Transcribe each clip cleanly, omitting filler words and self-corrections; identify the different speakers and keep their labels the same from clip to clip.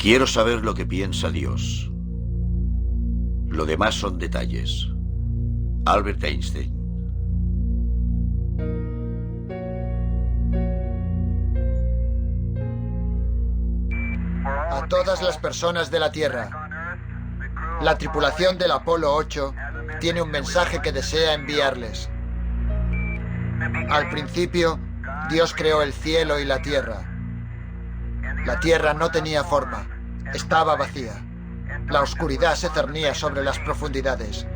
Speaker 1: Quiero saber lo que piensa Dios. Lo demás son detalles. Albert Einstein.
Speaker 2: A todas las personas de la Tierra, la tripulación del Apolo 8 tiene un mensaje que desea enviarles. Al principio, Dios creó el cielo y la tierra. La tierra no tenía forma, estaba vacía. La oscuridad se cernía sobre las profundidades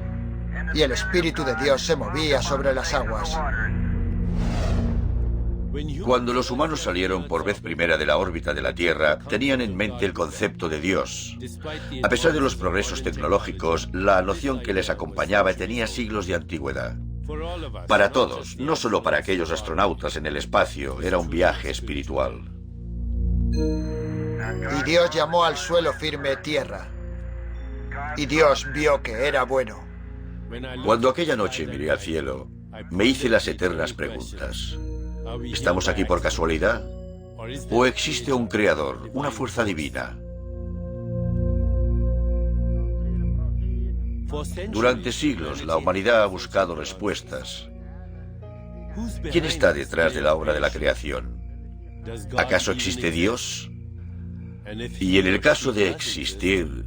Speaker 2: y el Espíritu de Dios se movía sobre las aguas.
Speaker 1: Cuando los humanos salieron por vez primera de la órbita de la Tierra, tenían en mente el concepto de Dios. A pesar de los progresos tecnológicos, la noción que les acompañaba tenía siglos de antigüedad. Para todos, no solo para aquellos astronautas en el espacio, era un viaje espiritual.
Speaker 2: Y Dios llamó al suelo firme tierra. Y Dios vio que era bueno.
Speaker 1: Cuando aquella noche miré al cielo, me hice las eternas preguntas. ¿Estamos aquí por casualidad? ¿O existe un creador, una fuerza divina? Durante siglos, la humanidad ha buscado respuestas. ¿Quién está detrás de la obra de la creación? ¿Acaso existe Dios? Y en el caso de existir,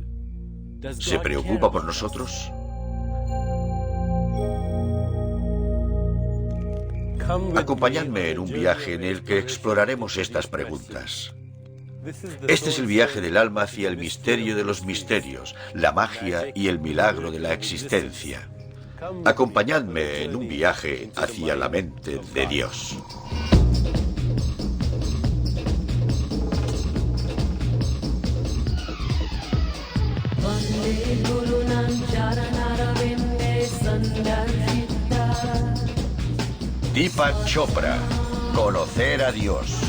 Speaker 1: ¿se preocupa por nosotros? Acompañadme en un viaje en el que exploraremos estas preguntas. Este es el viaje del alma hacia el misterio de los misterios, la magia y el milagro de la existencia. Acompañadme en un viaje hacia la mente de Dios. Deepak Chopra, conocer a Dios.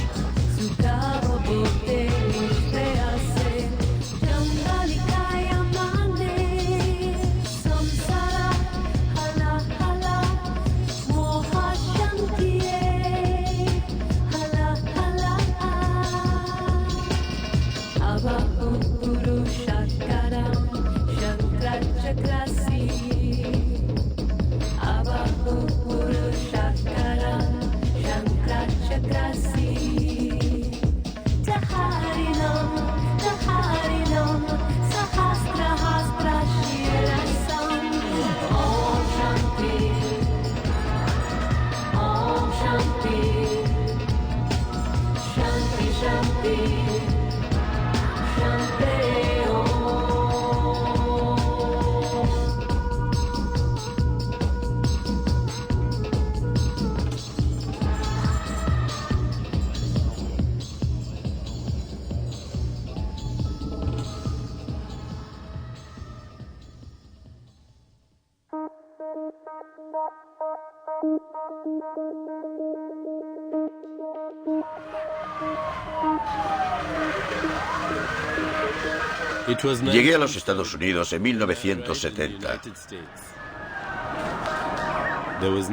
Speaker 1: Llegué a los Estados Unidos en 1970.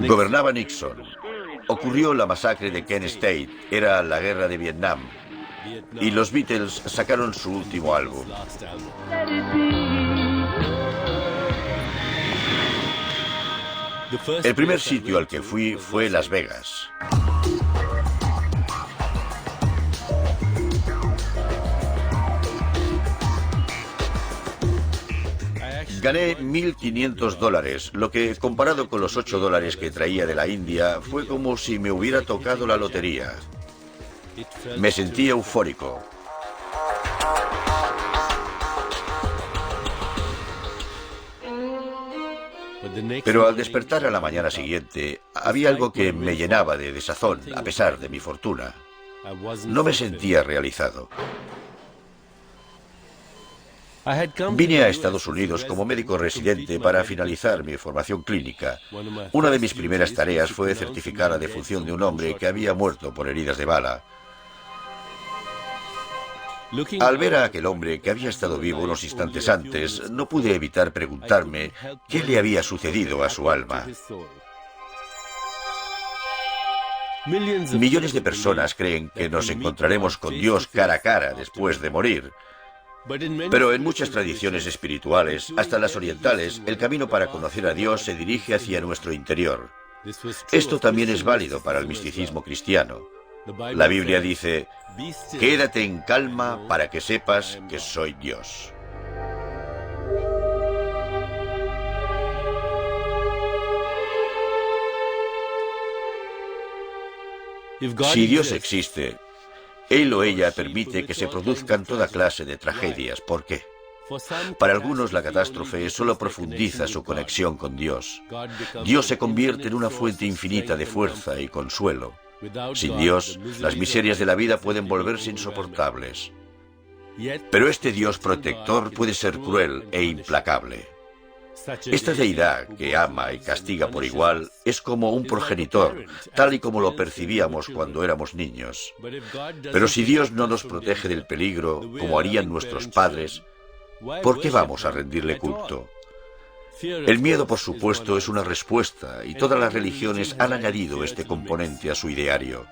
Speaker 1: Gobernaba Nixon. Ocurrió la masacre de Kent State. Era la guerra de Vietnam. Y los Beatles sacaron su último álbum. El primer sitio al que fui fue Las Vegas. Gané $1.500, lo que, comparado con los $8 que traía de la India, fue como si me hubiera tocado la lotería. Me sentí eufórico. Pero al despertar a la mañana siguiente, había algo que me llenaba de desazón, a pesar de mi fortuna. No me sentía realizado. Vine a Estados Unidos como médico residente para finalizar mi formación clínica. Una de mis primeras tareas fue certificar la defunción de un hombre que había muerto por heridas de bala. Al ver a aquel hombre que había estado vivo unos instantes antes, no pude evitar preguntarme qué le había sucedido a su alma. Millones de personas creen que nos encontraremos con Dios cara a cara después de morir. Pero en muchas tradiciones espirituales, hasta las orientales, el camino para conocer a Dios se dirige hacia nuestro interior. Esto también es válido para el misticismo cristiano. La Biblia dice: quédate en calma para que sepas que soy Dios. Si Dios existe, Él o ella permite que se produzcan toda clase de tragedias. ¿Por qué? Para algunos la catástrofe solo profundiza su conexión con Dios. Dios se convierte en una fuente infinita de fuerza y consuelo. Sin Dios, las miserias de la vida pueden volverse insoportables. Pero este Dios protector puede ser cruel e implacable. Esta deidad que ama y castiga por igual es como un progenitor, tal y como lo percibíamos cuando éramos niños. Pero si Dios no nos protege del peligro, como harían nuestros padres, ¿por qué vamos a rendirle culto? El miedo, por supuesto, es una respuesta, y todas las religiones han añadido este componente a su ideario.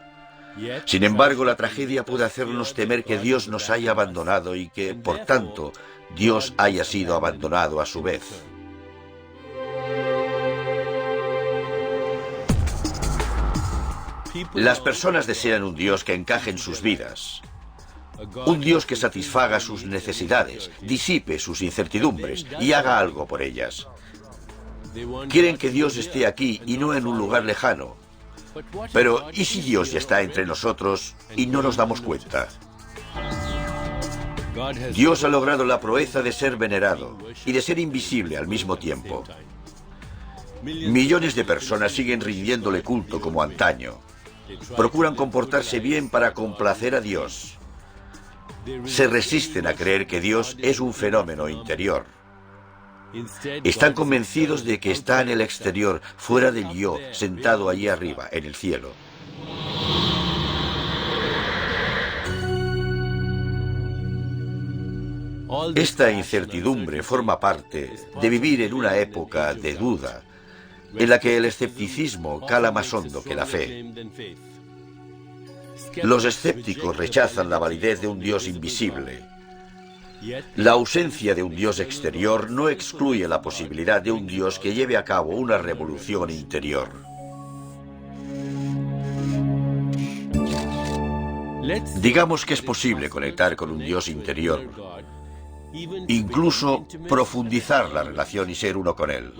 Speaker 1: Sin embargo, la tragedia puede hacernos temer que Dios nos haya abandonado y que, por tanto, Dios haya sido abandonado a su vez. Las personas desean un Dios que encaje en sus vidas. Un Dios que satisfaga sus necesidades, disipe sus incertidumbres y haga algo por ellas. Quieren que Dios esté aquí y no en un lugar lejano. Pero, ¿y si Dios ya está entre nosotros y no nos damos cuenta? Dios ha logrado la proeza de ser venerado y de ser invisible al mismo tiempo. Millones de personas siguen rindiéndole culto como antaño. Procuran comportarse bien para complacer a Dios. Se resisten a creer que Dios es un fenómeno interior. Están convencidos de que está en el exterior, fuera del yo, sentado allí arriba, en el cielo. Esta incertidumbre forma parte de vivir en una época de duda, en la que el escepticismo cala más hondo que la fe. Los escépticos rechazan la validez de un Dios invisible. La ausencia de un Dios exterior no excluye la posibilidad de un Dios que lleve a cabo una revolución interior. Digamos que es posible conectar con un Dios interior, incluso profundizar la relación y ser uno con Él.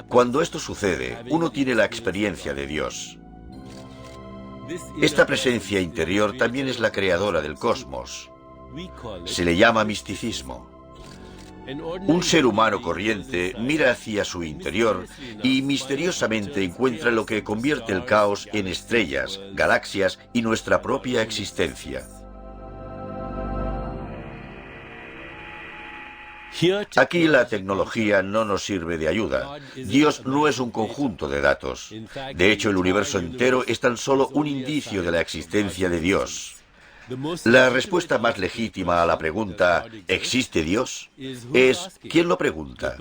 Speaker 1: Cuando esto sucede, uno tiene la experiencia de Dios. Esta presencia interior también es la creadora del cosmos. Se le llama misticismo. Un ser humano corriente mira hacia su interior y misteriosamente encuentra lo que convierte el caos en estrellas, galaxias y nuestra propia existencia. Aquí la tecnología no nos sirve de ayuda. Dios no es un conjunto de datos. De hecho, el universo entero es tan solo un indicio de la existencia de Dios. La respuesta más legítima a la pregunta ¿existe Dios? Es ¿quién lo pregunta?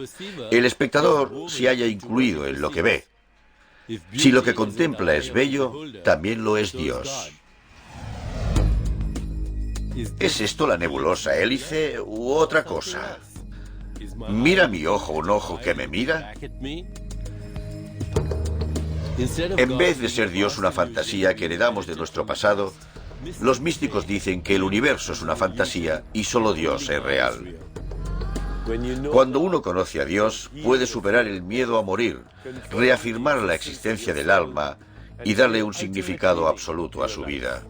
Speaker 1: El espectador se haya incluido en lo que ve. Si lo que contempla es bello, también lo es Dios. ¿Es esto la nebulosa hélice u otra cosa? ¿Mira mi ojo un ojo que me mira? En vez de ser Dios una fantasía que heredamos de nuestro pasado, los místicos dicen que el universo es una fantasía y solo Dios es real. Cuando uno conoce a Dios, puede superar el miedo a morir, reafirmar la existencia del alma y darle un significado absoluto a su vida.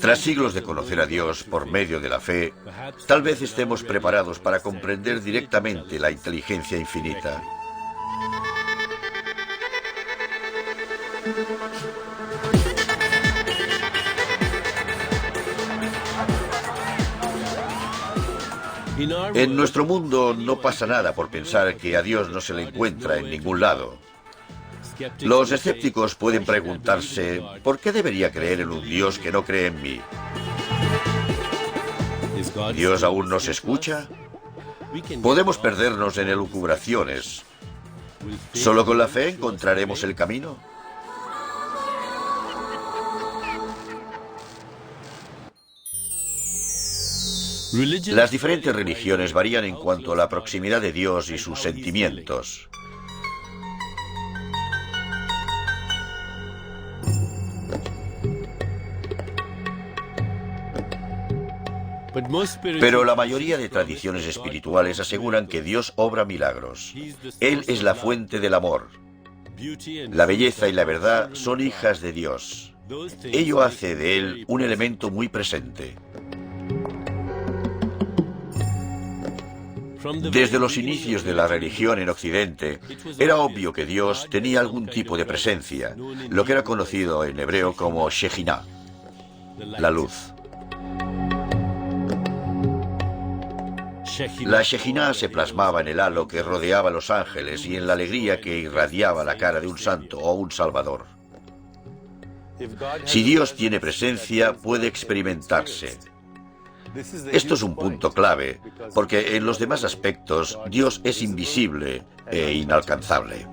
Speaker 1: Tras siglos de conocer a Dios por medio de la fe, tal vez estemos preparados para comprender directamente la inteligencia infinita. En nuestro mundo no pasa nada por pensar que a Dios no se le encuentra en ningún lado. Los escépticos pueden preguntarse, ¿por qué debería creer en un Dios que no cree en mí? ¿Dios aún nos escucha? Podemos perdernos en elucubraciones. ¿Solo con la fe encontraremos el camino? Las diferentes religiones varían en cuanto a la proximidad de Dios y sus sentimientos. Pero la mayoría de tradiciones espirituales aseguran que Dios obra milagros. Él es la fuente del amor. La belleza y la verdad son hijas de Dios. Ello hace de Él un elemento muy presente. Desde los inicios de la religión en Occidente, era obvio que Dios tenía algún tipo de presencia, lo que era conocido en hebreo como Shejinah, la luz. La Shejinah se plasmaba en el halo que rodeaba a los ángeles y en la alegría que irradiaba la cara de un santo o un salvador. Si Dios tiene presencia, puede experimentarse. Esto es un punto clave, porque en los demás aspectos Dios es invisible e inalcanzable.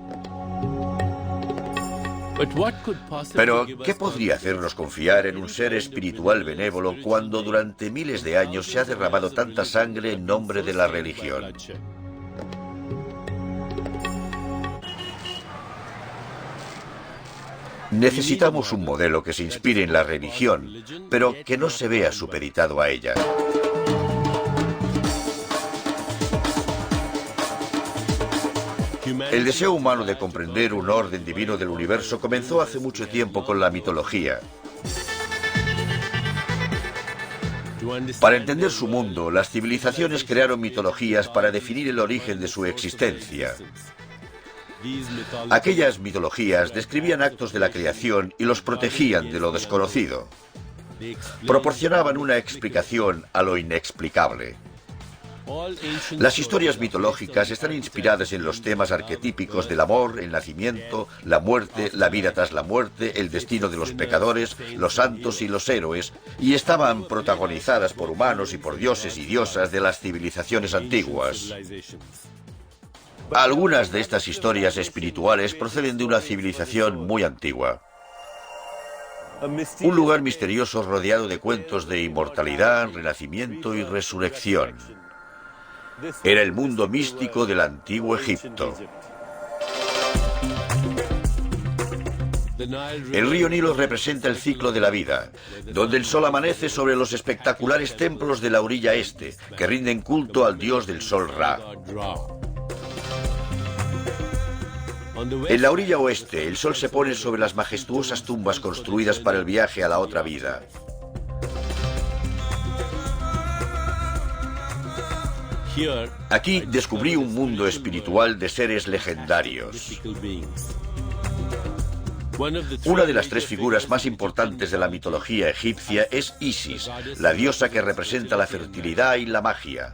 Speaker 1: Pero, ¿qué podría hacernos confiar en un ser espiritual benévolo cuando durante miles de años se ha derramado tanta sangre en nombre de la religión? Necesitamos un modelo que se inspire en la religión, pero que no se vea supeditado a ella. El deseo humano de comprender un orden divino del universo comenzó hace mucho tiempo con la mitología. Para entender su mundo, las civilizaciones crearon mitologías para definir el origen de su existencia. Aquellas mitologías describían actos de la creación y los protegían de lo desconocido. Proporcionaban una explicación a lo inexplicable. Las historias mitológicas están inspiradas en los temas arquetípicos del amor, el nacimiento, la muerte, la vida tras la muerte, el destino de los pecadores, los santos y los héroes, y estaban protagonizadas por humanos y por dioses y diosas de las civilizaciones antiguas. Algunas de estas historias espirituales proceden de una civilización muy antigua. Un lugar misterioso rodeado de cuentos de inmortalidad, renacimiento y resurrección. Era el mundo místico del antiguo Egipto. El río Nilo representa el ciclo de la vida, donde el sol amanece sobre los espectaculares templos de la orilla este, que rinden culto al dios del sol Ra. En la orilla oeste, el sol se pone sobre las majestuosas tumbas construidas para el viaje a la otra vida. Aquí descubrí un mundo espiritual de seres legendarios. Una de las tres figuras más importantes de la mitología egipcia es Isis, la diosa que representa la fertilidad y la magia.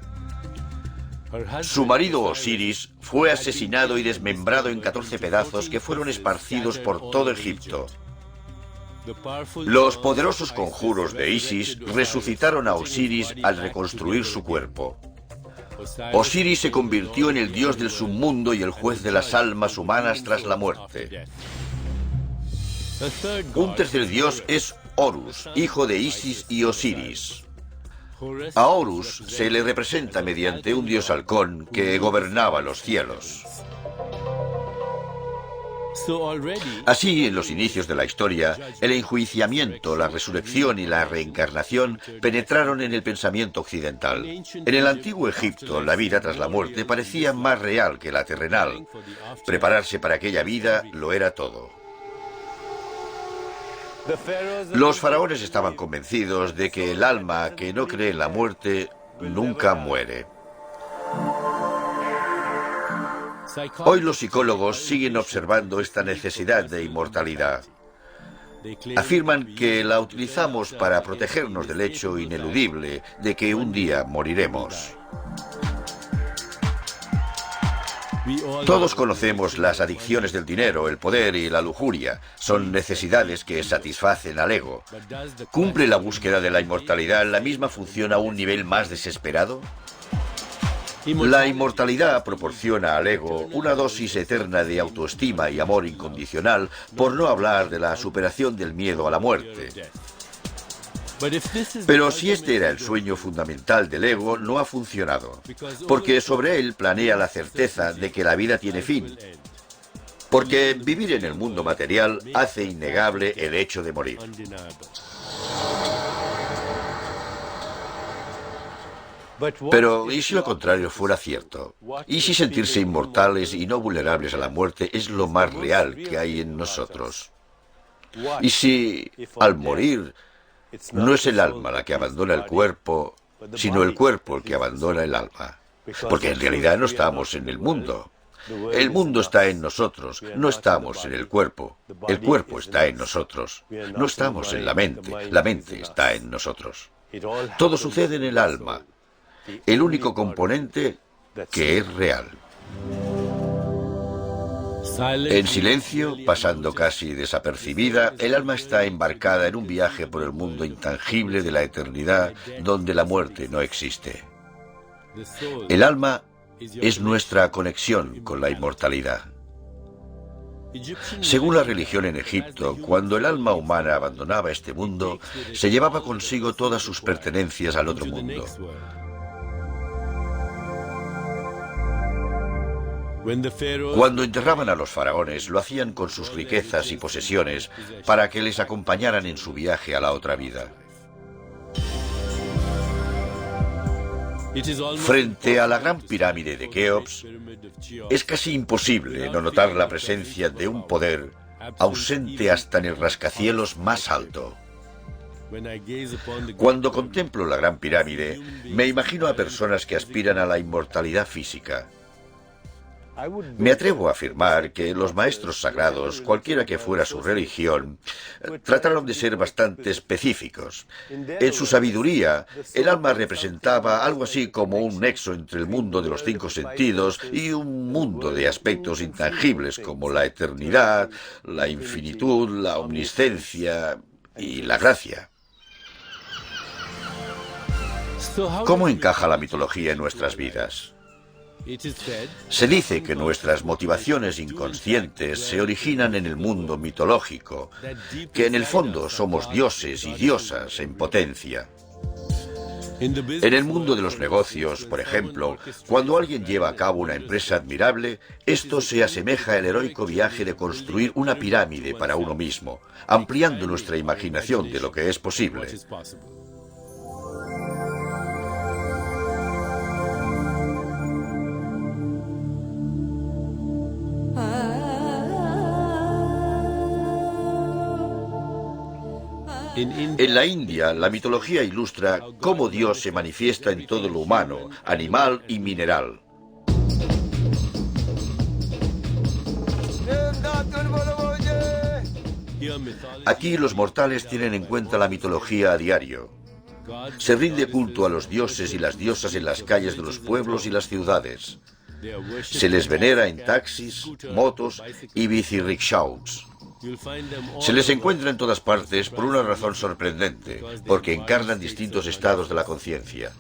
Speaker 1: Su marido Osiris fue asesinado y desmembrado en 14 pedazos que fueron esparcidos por todo Egipto. Los poderosos conjuros de Isis resucitaron a Osiris al reconstruir su cuerpo. Osiris se convirtió en el dios del submundo y el juez de las almas humanas tras la muerte. Un tercer dios es Horus, hijo de Isis y Osiris. A Horus se le representa mediante un dios halcón que gobernaba los cielos. Así, en los inicios de la historia, el enjuiciamiento, la resurrección y la reencarnación penetraron en el pensamiento occidental. En el antiguo Egipto, la vida tras la muerte parecía más real que la terrenal. Prepararse para aquella vida lo era todo. Los faraones estaban convencidos de que el alma que no cree en la muerte nunca muere. Hoy los psicólogos siguen observando esta necesidad de inmortalidad. Afirman que la utilizamos para protegernos del hecho ineludible de que un día moriremos. Todos conocemos las adicciones del dinero, el poder y la lujuria. Son necesidades que satisfacen al ego. ¿Cumple la búsqueda de la inmortalidad la misma función a un nivel más desesperado? La inmortalidad proporciona al ego una dosis eterna de autoestima y amor incondicional, por no hablar de la superación del miedo a la muerte. Pero si este era el sueño fundamental del ego, no ha funcionado, porque sobre él planea la certeza de que la vida tiene fin. Porque vivir en el mundo material hace innegable el hecho de morir. Pero, ¿y si lo contrario fuera cierto? ¿Y si sentirse inmortales y no vulnerables a la muerte es lo más real que hay en nosotros? ¿Y si, al morir, no es el alma la que abandona el cuerpo, sino el cuerpo el que abandona el alma? Porque en realidad no estamos en el mundo. El mundo está en nosotros, no estamos en el cuerpo. El cuerpo está en nosotros. No estamos en la mente está en nosotros. Todo sucede en el alma, el único componente que es real. En silencio, pasando casi desapercibida, el alma está embarcada en un viaje por el mundo intangible de la eternidad, donde la muerte no existe. El alma es nuestra conexión con la inmortalidad. Según la religión en Egipto, cuando el alma humana abandonaba este mundo, se llevaba consigo todas sus pertenencias al otro mundo. Cuando enterraban a los faraones, lo hacían con sus riquezas y posesiones para que les acompañaran en su viaje a la otra vida. Frente a la gran pirámide de Keops, es casi imposible no notar la presencia de un poder ausente hasta en el rascacielos más alto. Cuando contemplo la gran pirámide, me imagino a personas que aspiran a la inmortalidad física. Me atrevo a afirmar que los maestros sagrados, cualquiera que fuera su religión, trataron de ser bastante específicos. En su sabiduría, el alma representaba algo así como un nexo entre el mundo de los 5 sentidos y un mundo de aspectos intangibles como la eternidad, la infinitud, la omniscencia y la gracia. ¿Cómo encaja la mitología en nuestras vidas? Se dice que nuestras motivaciones inconscientes se originan en el mundo mitológico, que en el fondo somos dioses y diosas en potencia. En el mundo de los negocios, por ejemplo, cuando alguien lleva a cabo una empresa admirable, esto se asemeja al heroico viaje de construir una pirámide para uno mismo, ampliando nuestra imaginación de lo que es posible. En la India, la mitología ilustra cómo Dios se manifiesta en todo lo humano, animal y mineral. Aquí los mortales tienen en cuenta la mitología a diario. Se rinde culto a los dioses y las diosas en las calles de los pueblos y las ciudades. Se les venera en taxis, motos y bicirrickshaws. Se les encuentra en todas partes por una razón sorprendente, porque encarnan distintos estados de la conciencia.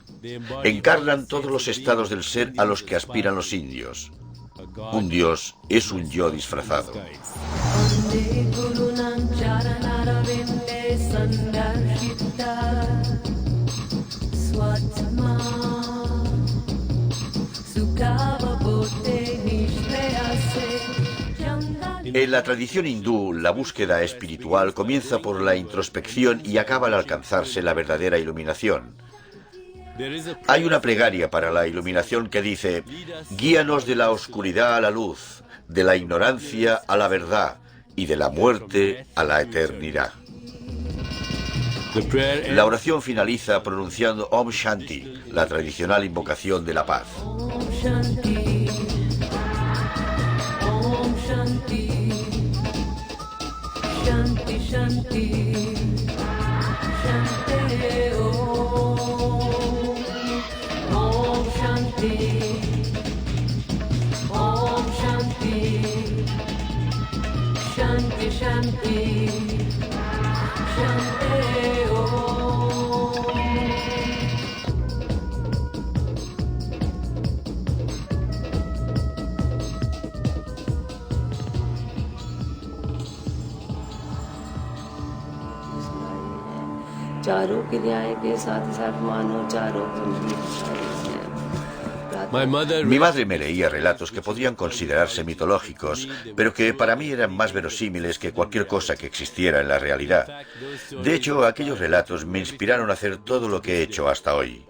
Speaker 1: Encarnan todos los estados del ser a los que aspiran los indios. Un dios es un yo disfrazado. En la tradición hindú, la búsqueda espiritual comienza por la introspección y acaba al alcanzarse la verdadera iluminación. Hay una plegaria para la iluminación que dice: guíanos de la oscuridad a la luz, de la ignorancia a la verdad y de la muerte a la eternidad. La oración finaliza pronunciando Om Shanti, la tradicional invocación de la paz. Shanti, Shanti, Shanti, Om Shanti, Om Shanti, Shanti, Shanti, Shanti, Om. Mi madre me leía relatos que podrían considerarse mitológicos, pero que para mí eran más verosímiles que cualquier cosa que existiera en la realidad. De hecho, aquellos relatos me inspiraron a hacer todo lo que he hecho hasta hoy.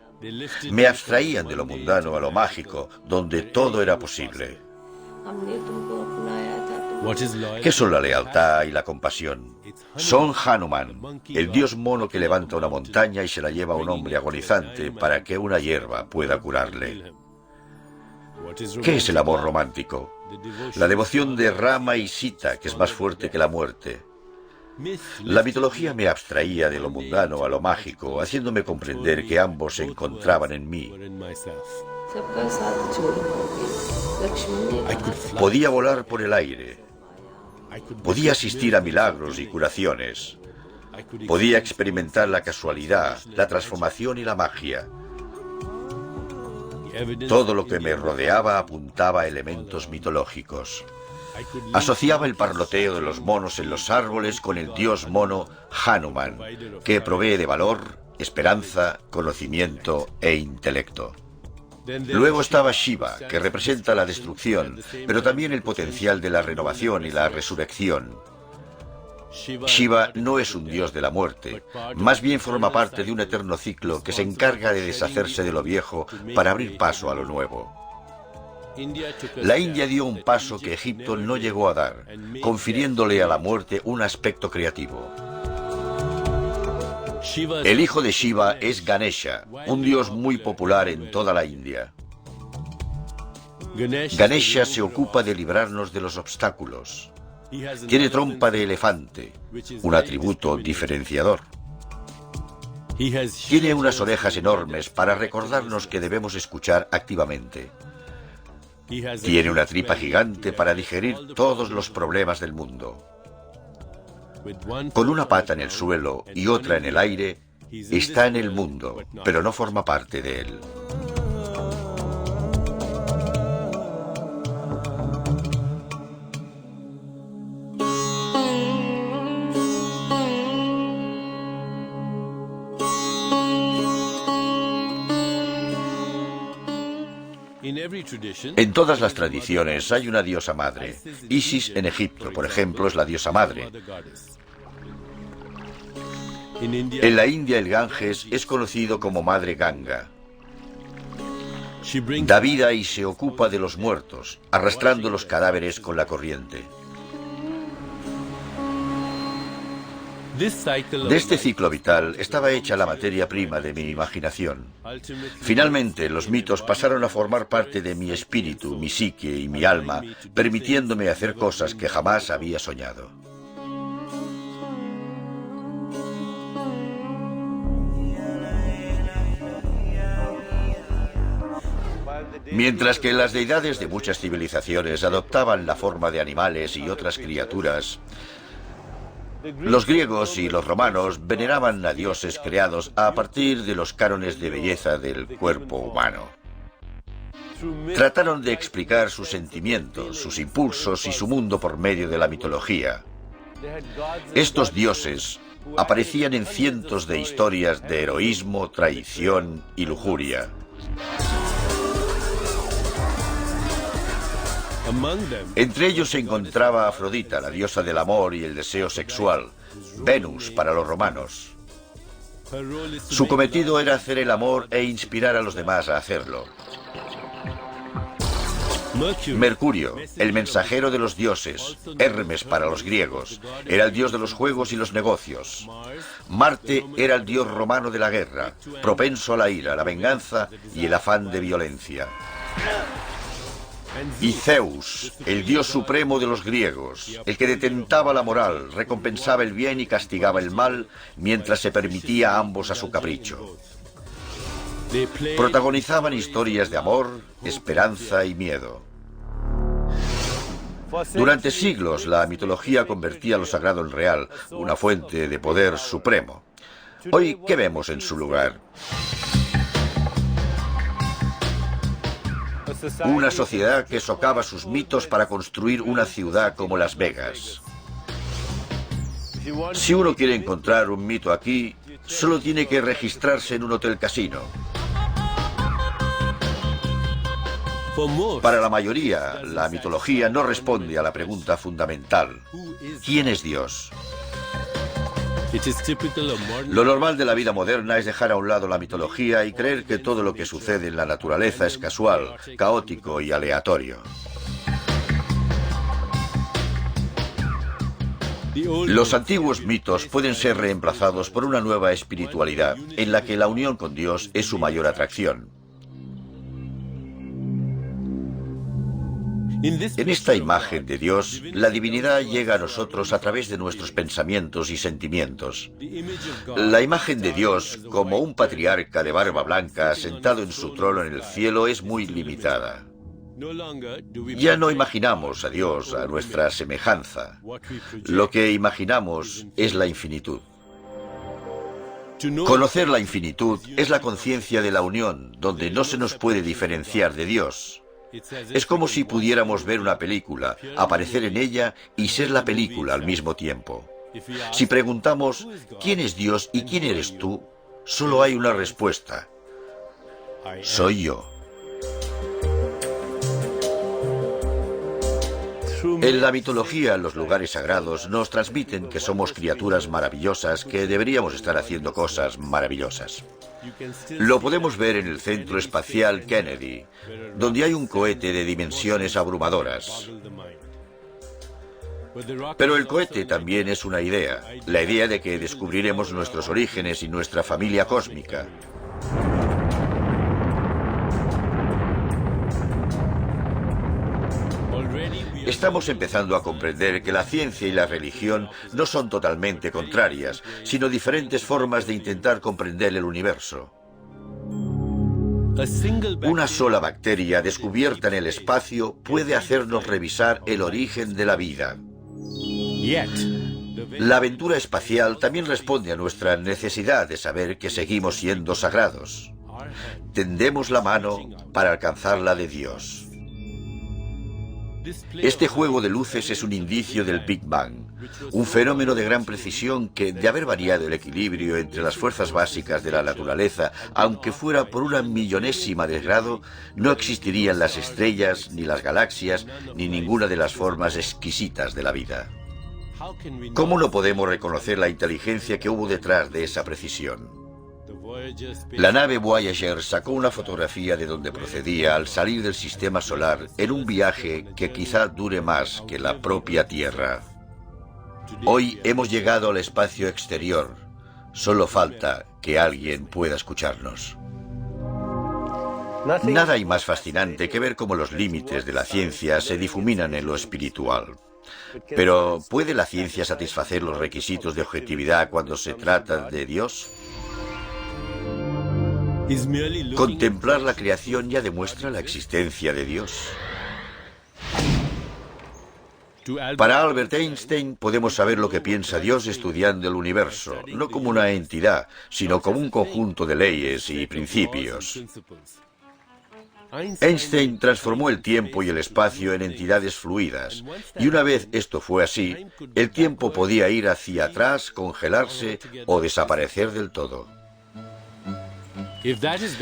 Speaker 1: Me abstraían de lo mundano a lo mágico, donde todo era posible. ¿Qué son la lealtad y la compasión? Son Hanuman, el dios mono que levanta una montaña y se la lleva a un hombre agonizante para que una hierba pueda curarle. ¿Qué es el amor romántico? La devoción de Rama y Sita, que es más fuerte que la muerte. La mitología me abstraía de lo mundano a lo mágico, haciéndome comprender que ambos se encontraban en mí. Podía volar por el aire. Podía asistir a milagros y curaciones. Podía experimentar la casualidad, la transformación y la magia. Todo lo que me rodeaba apuntaba a elementos mitológicos. Asociaba el parloteo de los monos en los árboles con el dios mono Hanuman, que provee de valor, esperanza, conocimiento e intelecto. Luego estaba Shiva, que representa la destrucción, pero también el potencial de la renovación y la resurrección. Shiva no es un dios de la muerte, más bien forma parte de un eterno ciclo que se encarga de deshacerse de lo viejo para abrir paso a lo nuevo. La India dio un paso que Egipto no llegó a dar, confiriéndole a la muerte un aspecto creativo. El hijo de Shiva es Ganesha, un dios muy popular en toda la India. Ganesha se ocupa de librarnos de los obstáculos. Tiene trompa de elefante, un atributo diferenciador. Tiene unas orejas enormes para recordarnos que debemos escuchar activamente. Tiene una tripa gigante para digerir todos los problemas del mundo. Con una pata en el suelo y otra en el aire, está en el mundo, pero no forma parte de él. En todas las tradiciones hay una diosa madre. Isis en Egipto, por ejemplo, es la diosa madre. En la India el Ganges es conocido como Madre Ganga. Da vida y se ocupa de los muertos, arrastrando los cadáveres con la corriente. De este ciclo vital estaba hecha la materia prima de mi imaginación. Finalmente, los mitos pasaron a formar parte de mi espíritu, mi psique y mi alma, permitiéndome hacer cosas que jamás había soñado. Mientras que las deidades de muchas civilizaciones adoptaban la forma de animales y otras criaturas, los griegos y los romanos veneraban a dioses creados a partir de los cánones de belleza del cuerpo humano. Trataron de explicar sus sentimientos, sus impulsos y su mundo por medio de la mitología. Estos dioses aparecían en cientos de historias de heroísmo, traición y lujuria. Entre ellos se encontraba Afrodita, la diosa del amor y el deseo sexual, Venus para los romanos. Su cometido era hacer el amor e inspirar a los demás a hacerlo. Mercurio, el mensajero de los dioses, Hermes para los griegos, era el dios de los juegos y los negocios. Marte era el dios romano de la guerra, propenso a la ira, la venganza y el afán de violencia. Y Zeus, el dios supremo de los griegos, el que detentaba la moral, recompensaba el bien y castigaba el mal, mientras se permitía a ambos a su capricho. Protagonizaban historias de amor, esperanza y miedo. Durante siglos, la mitología convertía lo sagrado en real, una fuente de poder supremo. Hoy, ¿qué vemos en su lugar? Una sociedad que socava sus mitos para construir una ciudad como Las Vegas. Si uno quiere encontrar un mito aquí, solo tiene que registrarse en un hotel casino. Para la mayoría, la mitología no responde a la pregunta fundamental: ¿quién es Dios? Lo normal de la vida moderna es dejar a un lado la mitología y creer que todo lo que sucede en la naturaleza es casual, caótico y aleatorio. Los antiguos mitos pueden ser reemplazados por una nueva espiritualidad en la que la unión con Dios es su mayor atracción. En esta imagen de Dios, la divinidad llega a nosotros a través de nuestros pensamientos y sentimientos. La imagen de Dios, como un patriarca de barba blanca sentado en su trono en el cielo, es muy limitada. Ya no imaginamos a Dios a nuestra semejanza. Lo que imaginamos es la infinitud. Conocer la infinitud es la conciencia de la unión, donde no se nos puede diferenciar de Dios. Es como si pudiéramos ver una película, aparecer en ella y ser la película al mismo tiempo. Si preguntamos ¿quién es Dios y quién eres tú?, solo hay una respuesta: soy yo. En la mitología, los lugares sagrados nos transmiten que somos criaturas maravillosas que deberíamos estar haciendo cosas maravillosas. Lo podemos ver en el Centro Espacial Kennedy, donde hay un cohete de dimensiones abrumadoras. Pero el cohete también es una idea, la idea de que descubriremos nuestros orígenes y nuestra familia cósmica. Estamos empezando a comprender que la ciencia y la religión no son totalmente contrarias, sino diferentes formas de intentar comprender el universo. Una sola bacteria descubierta en el espacio puede hacernos revisar el origen de la vida. La aventura espacial también responde a nuestra necesidad de saber que seguimos siendo sagrados. Tendemos la mano para alcanzar la de Dios. Este juego de luces es un indicio del Big Bang, un fenómeno de gran precisión que, de haber variado el equilibrio entre las fuerzas básicas de la naturaleza, aunque fuera por una millonésima de grado, no existirían las estrellas, ni las galaxias, ni ninguna de las formas exquisitas de la vida. ¿Cómo no podemos reconocer la inteligencia que hubo detrás de esa precisión? La nave Voyager sacó una fotografía de donde procedía al salir del sistema solar en un viaje que quizá dure más que la propia Tierra. Hoy hemos llegado al espacio exterior. Solo falta que alguien pueda escucharnos. Nada hay más fascinante que ver cómo los límites de la ciencia se difuminan en lo espiritual. Pero, ¿puede la ciencia satisfacer los requisitos de objetividad cuando se trata de Dios? Contemplar la creación ya demuestra la existencia de Dios. Para Albert Einstein podemos saber lo que piensa Dios estudiando el universo, no como una entidad, sino como un conjunto de leyes y principios. Einstein transformó el tiempo y el espacio en entidades fluidas, y una vez esto fue así, el tiempo podía ir hacia atrás, congelarse o desaparecer del todo.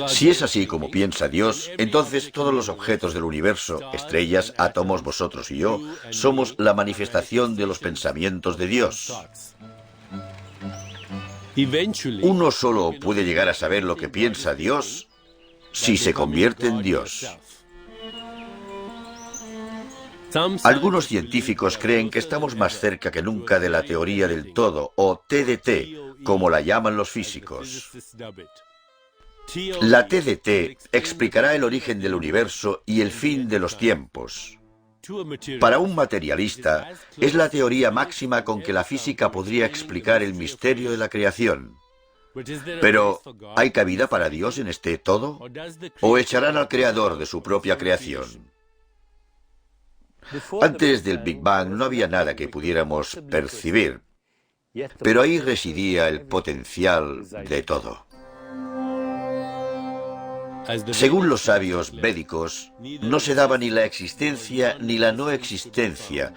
Speaker 1: Si es así como piensa Dios, entonces todos los objetos del universo, estrellas, átomos, vosotros y yo, somos la manifestación de los pensamientos de Dios. Uno solo puede llegar a saber lo que piensa Dios si se convierte en Dios. Algunos científicos creen que estamos más cerca que nunca de la teoría del todo, o TDT, como la llaman los físicos. La TDT explicará el origen del universo y el fin de los tiempos. Para un materialista, es la teoría máxima con que la física podría explicar el misterio de la creación. Pero, ¿hay cabida para Dios en este todo? ¿O echarán al creador de su propia creación? Antes del Big Bang no había nada que pudiéramos percibir, pero ahí residía el potencial de todo. Según los sabios védicos, no se daba ni la existencia ni la no existencia,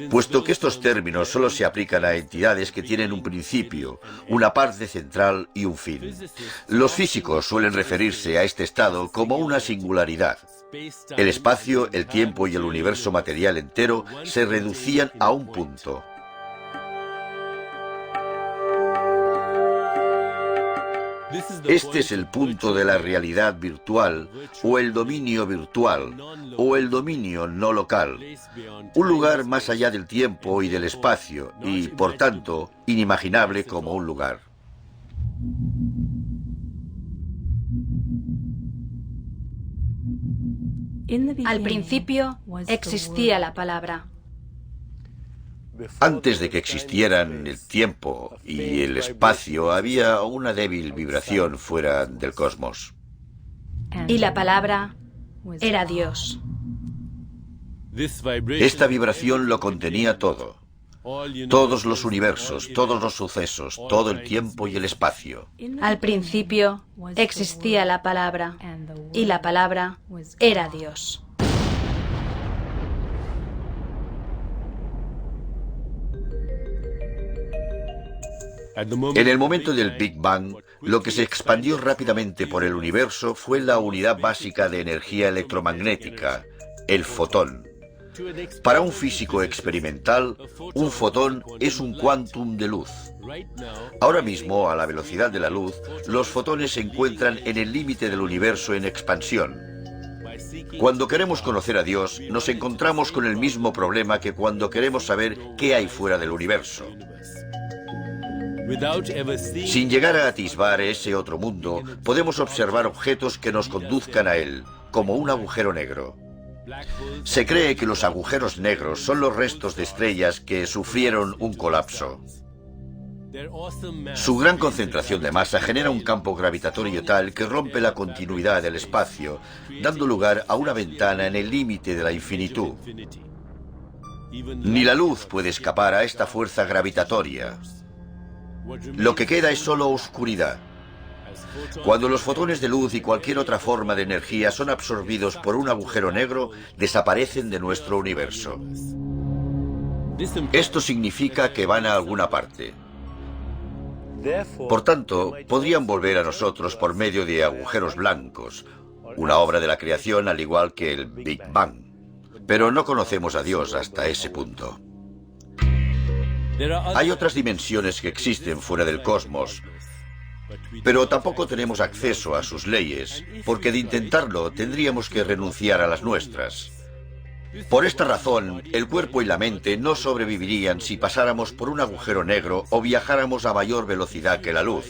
Speaker 1: puesto que estos términos solo se aplican a entidades que tienen un principio, una parte central y un fin. Los físicos suelen referirse a este estado como una singularidad. El espacio, el tiempo y el universo material entero se reducían a un punto. Este es el punto de la realidad virtual, o el dominio virtual, o el dominio no local, un lugar más allá del tiempo y del espacio, y, por tanto, inimaginable como un lugar.
Speaker 3: Al principio existía la palabra.
Speaker 1: Antes de que existieran el tiempo y el espacio, había una débil vibración fuera del cosmos.
Speaker 3: Y la palabra era Dios.
Speaker 1: Esta vibración lo contenía todo. Todos los universos, todos los sucesos, todo el tiempo y el espacio.
Speaker 3: Al principio existía la palabra. Y la palabra era Dios.
Speaker 1: En el momento del Big Bang, lo que se expandió rápidamente por el universo fue la unidad básica de energía electromagnética, el fotón. Para un físico experimental, un fotón es un quantum de luz. Ahora mismo, a la velocidad de la luz, los fotones se encuentran en el límite del universo en expansión. Cuando queremos conocer a Dios, nos encontramos con el mismo problema que cuando queremos saber qué hay fuera del universo. Sin llegar a atisbar ese otro mundo, podemos observar objetos que nos conduzcan a él, como un agujero negro. Se cree que los agujeros negros son los restos de estrellas que sufrieron un colapso. Su gran concentración de masa genera un campo gravitatorio tal que rompe la continuidad del espacio, dando lugar a una ventana en el límite de la infinitud. Ni la luz puede escapar a esta fuerza gravitatoria. Lo que queda es solo oscuridad. Cuando los fotones de luz y cualquier otra forma de energía son absorbidos por un agujero negro, desaparecen de nuestro universo. Esto significa que van a alguna parte. Por tanto, podrían volver a nosotros por medio de agujeros blancos, una obra de la creación al igual que el Big Bang. Pero no conocemos a Dios hasta ese punto. Hay otras dimensiones que existen fuera del cosmos, pero tampoco tenemos acceso a sus leyes, porque de intentarlo tendríamos que renunciar a las nuestras. Por esta razón, el cuerpo y la mente no sobrevivirían si pasáramos por un agujero negro o viajáramos a mayor velocidad que la luz.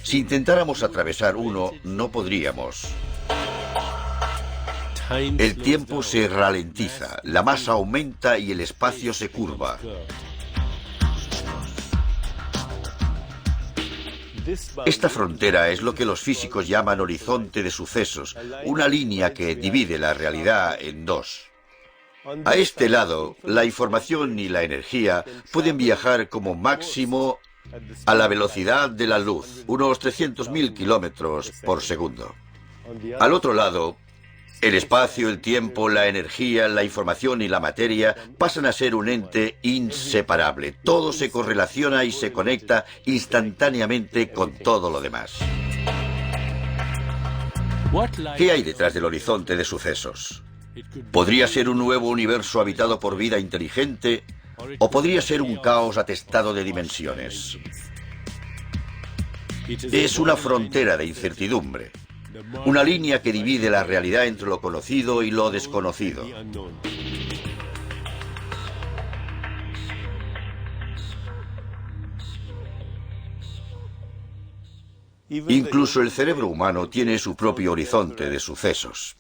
Speaker 1: Si intentáramos atravesar uno, no podríamos. El tiempo se ralentiza, la masa aumenta y el espacio se curva. Esta frontera es lo que los físicos llaman horizonte de sucesos, una línea que divide la realidad en dos. A este lado, la información y la energía pueden viajar como máximo a la velocidad de la luz, unos 300.000 kilómetros por segundo. Al otro lado, el espacio, el tiempo, la energía, la información y la materia pasan a ser un ente inseparable. Todo se correlaciona y se conecta instantáneamente con todo lo demás. ¿Qué hay detrás del horizonte de sucesos? Podría ser un nuevo universo habitado por vida inteligente o podría ser un caos atestado de dimensiones. Es una frontera de incertidumbre. Una línea que divide la realidad entre lo conocido y lo desconocido. Incluso el cerebro humano tiene su propio horizonte de sucesos.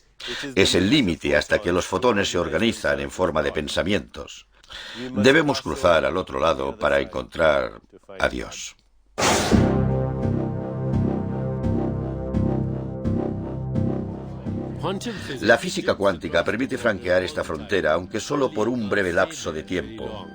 Speaker 1: Es el límite hasta que los fotones se organizan en forma de pensamientos. Debemos cruzar al otro lado para encontrar a Dios. La física cuántica permite franquear esta frontera, aunque solo por un breve lapso de tiempo.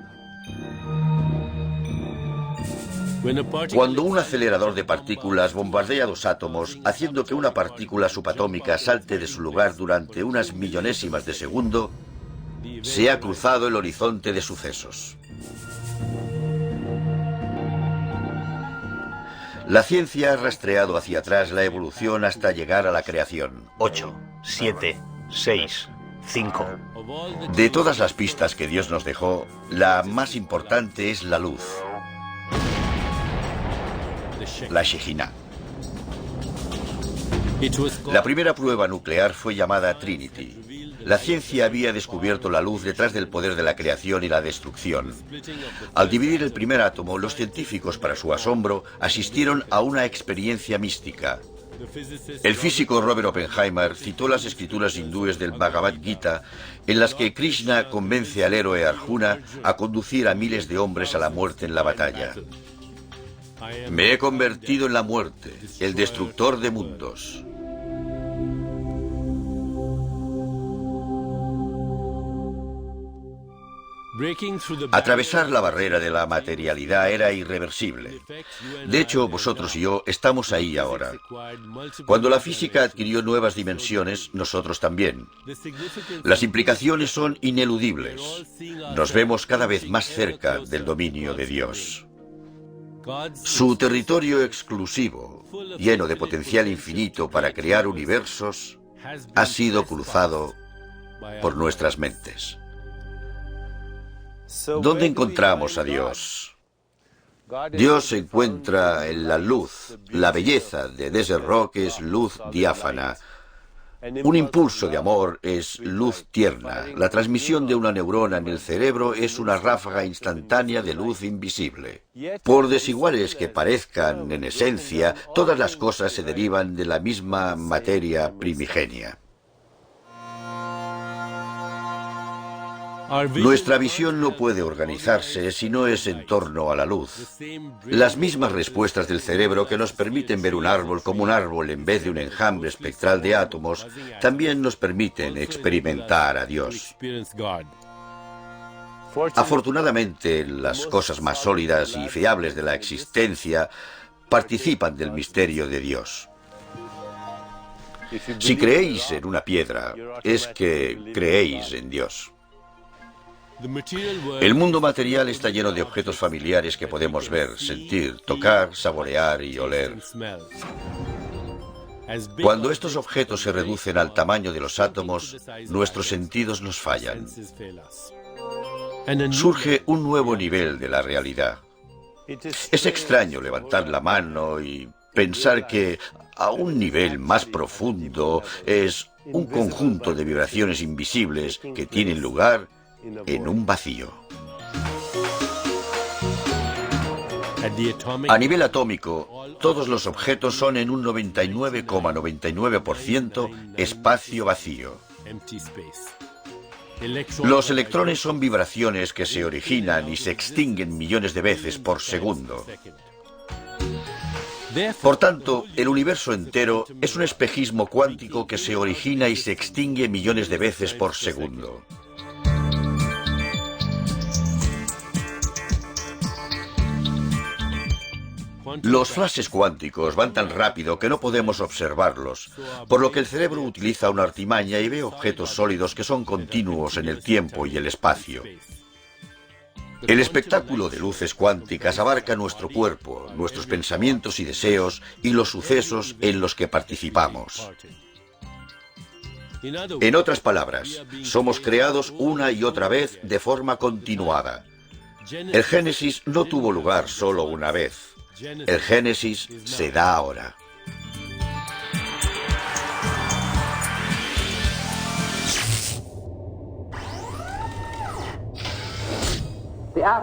Speaker 1: Cuando un acelerador de partículas bombardea dos átomos, haciendo que una partícula subatómica salte de su lugar durante unas millonésimas de segundo, Se ha cruzado el horizonte de sucesos. La ciencia ha rastreado hacia atrás la evolución hasta llegar a la creación.
Speaker 4: 8, 7, 6, 5.
Speaker 1: De todas las pistas que Dios nos dejó, la más importante es la luz, la Shejinah. La primera prueba nuclear fue llamada Trinity. La ciencia había descubierto la luz detrás del poder de la creación y la destrucción. Al dividir el primer átomo, los científicos, para su asombro, asistieron a una experiencia mística. El físico Robert Oppenheimer citó las escrituras hindúes del Bhagavad Gita, en las que Krishna convence al héroe Arjuna a conducir a miles de hombres a la muerte en la batalla. Me he convertido en la muerte, el destructor de mundos. Atravesar la barrera de la materialidad era irreversible. De hecho, vosotros y yo estamos ahí ahora. Cuando la física adquirió nuevas dimensiones, nosotros también. Las implicaciones son ineludibles. Nos vemos cada vez más cerca del dominio de Dios. Su territorio exclusivo, lleno de potencial infinito para crear universos, ha sido cruzado por nuestras mentes. ¿Dónde encontramos a Dios? Dios se encuentra en la luz. La belleza de Desert Rock es luz diáfana. Un impulso de amor es luz tierna. La transmisión de una neurona en el cerebro es una ráfaga instantánea de luz invisible. Por desiguales que parezcan en esencia, todas las cosas se derivan de la misma materia primigenia. Nuestra visión no puede organizarse si no es en torno a la luz. Las mismas respuestas del cerebro que nos permiten ver un árbol como un árbol en vez de un enjambre espectral de átomos, también nos permiten experimentar a Dios. Afortunadamente, las cosas más sólidas y fiables de la existencia participan del misterio de Dios. Si creéis en una piedra, es que creéis en Dios. El mundo material está lleno de objetos familiares que podemos ver, sentir, tocar, saborear y oler. Cuando estos objetos se reducen al tamaño de los átomos, nuestros sentidos nos fallan. Surge un nuevo nivel de la realidad. Es extraño levantar la mano y pensar que a un nivel más profundo es un conjunto de vibraciones invisibles que tienen lugar en un vacío. A nivel atómico, todos los objetos son en un 99,99% espacio vacío. Los electrones son vibraciones que se originan y se extinguen millones de veces por segundo. Por tanto, el universo entero es un espejismo cuántico que se origina y se extingue millones de veces por segundo. Los flashes cuánticos van tan rápido que no podemos observarlos, por lo que el cerebro utiliza una artimaña y ve objetos sólidos que son continuos en el tiempo y el espacio. El espectáculo de luces cuánticas abarca nuestro cuerpo, nuestros pensamientos y deseos y los sucesos en los que participamos. En otras palabras, somos creados una y otra vez de forma continuada. El Génesis no tuvo lugar solo una vez. El Génesis se da ahora.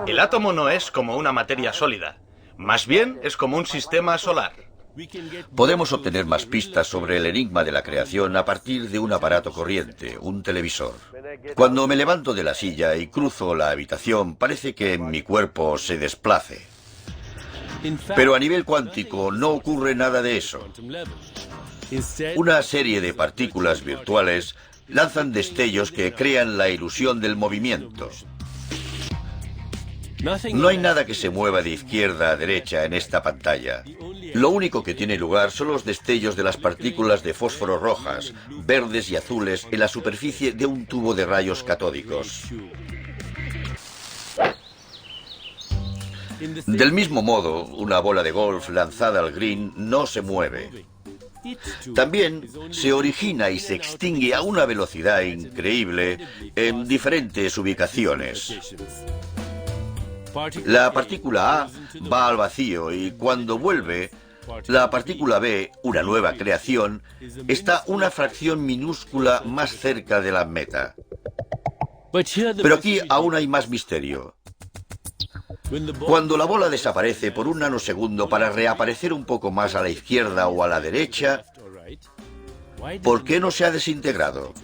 Speaker 4: El átomo no es como una materia sólida. Más bien es como un sistema solar.
Speaker 1: Podemos obtener más pistas sobre el enigma de la creación a partir de un aparato corriente, un televisor. Cuando me levanto de la silla y cruzo la habitación, parece que mi cuerpo se desplace. Pero a nivel cuántico no ocurre nada de eso. Una serie de partículas virtuales lanzan destellos que crean la ilusión del movimiento. No hay nada que se mueva de izquierda a derecha en esta pantalla. Lo único que tiene lugar son los destellos de las partículas de fósforo rojas, verdes y azules en la superficie de un tubo de rayos catódicos. Del mismo modo, una bola de golf lanzada al green no se mueve. También se origina y se extingue a una velocidad increíble en diferentes ubicaciones. La partícula A va al vacío y cuando vuelve, la partícula B, una nueva creación, está una fracción minúscula más cerca de la meta. Pero aquí aún hay más misterio. Cuando la bola desaparece por un nanosegundo para reaparecer un poco más a la izquierda o a la derecha, ¿por qué no se ha desintegrado?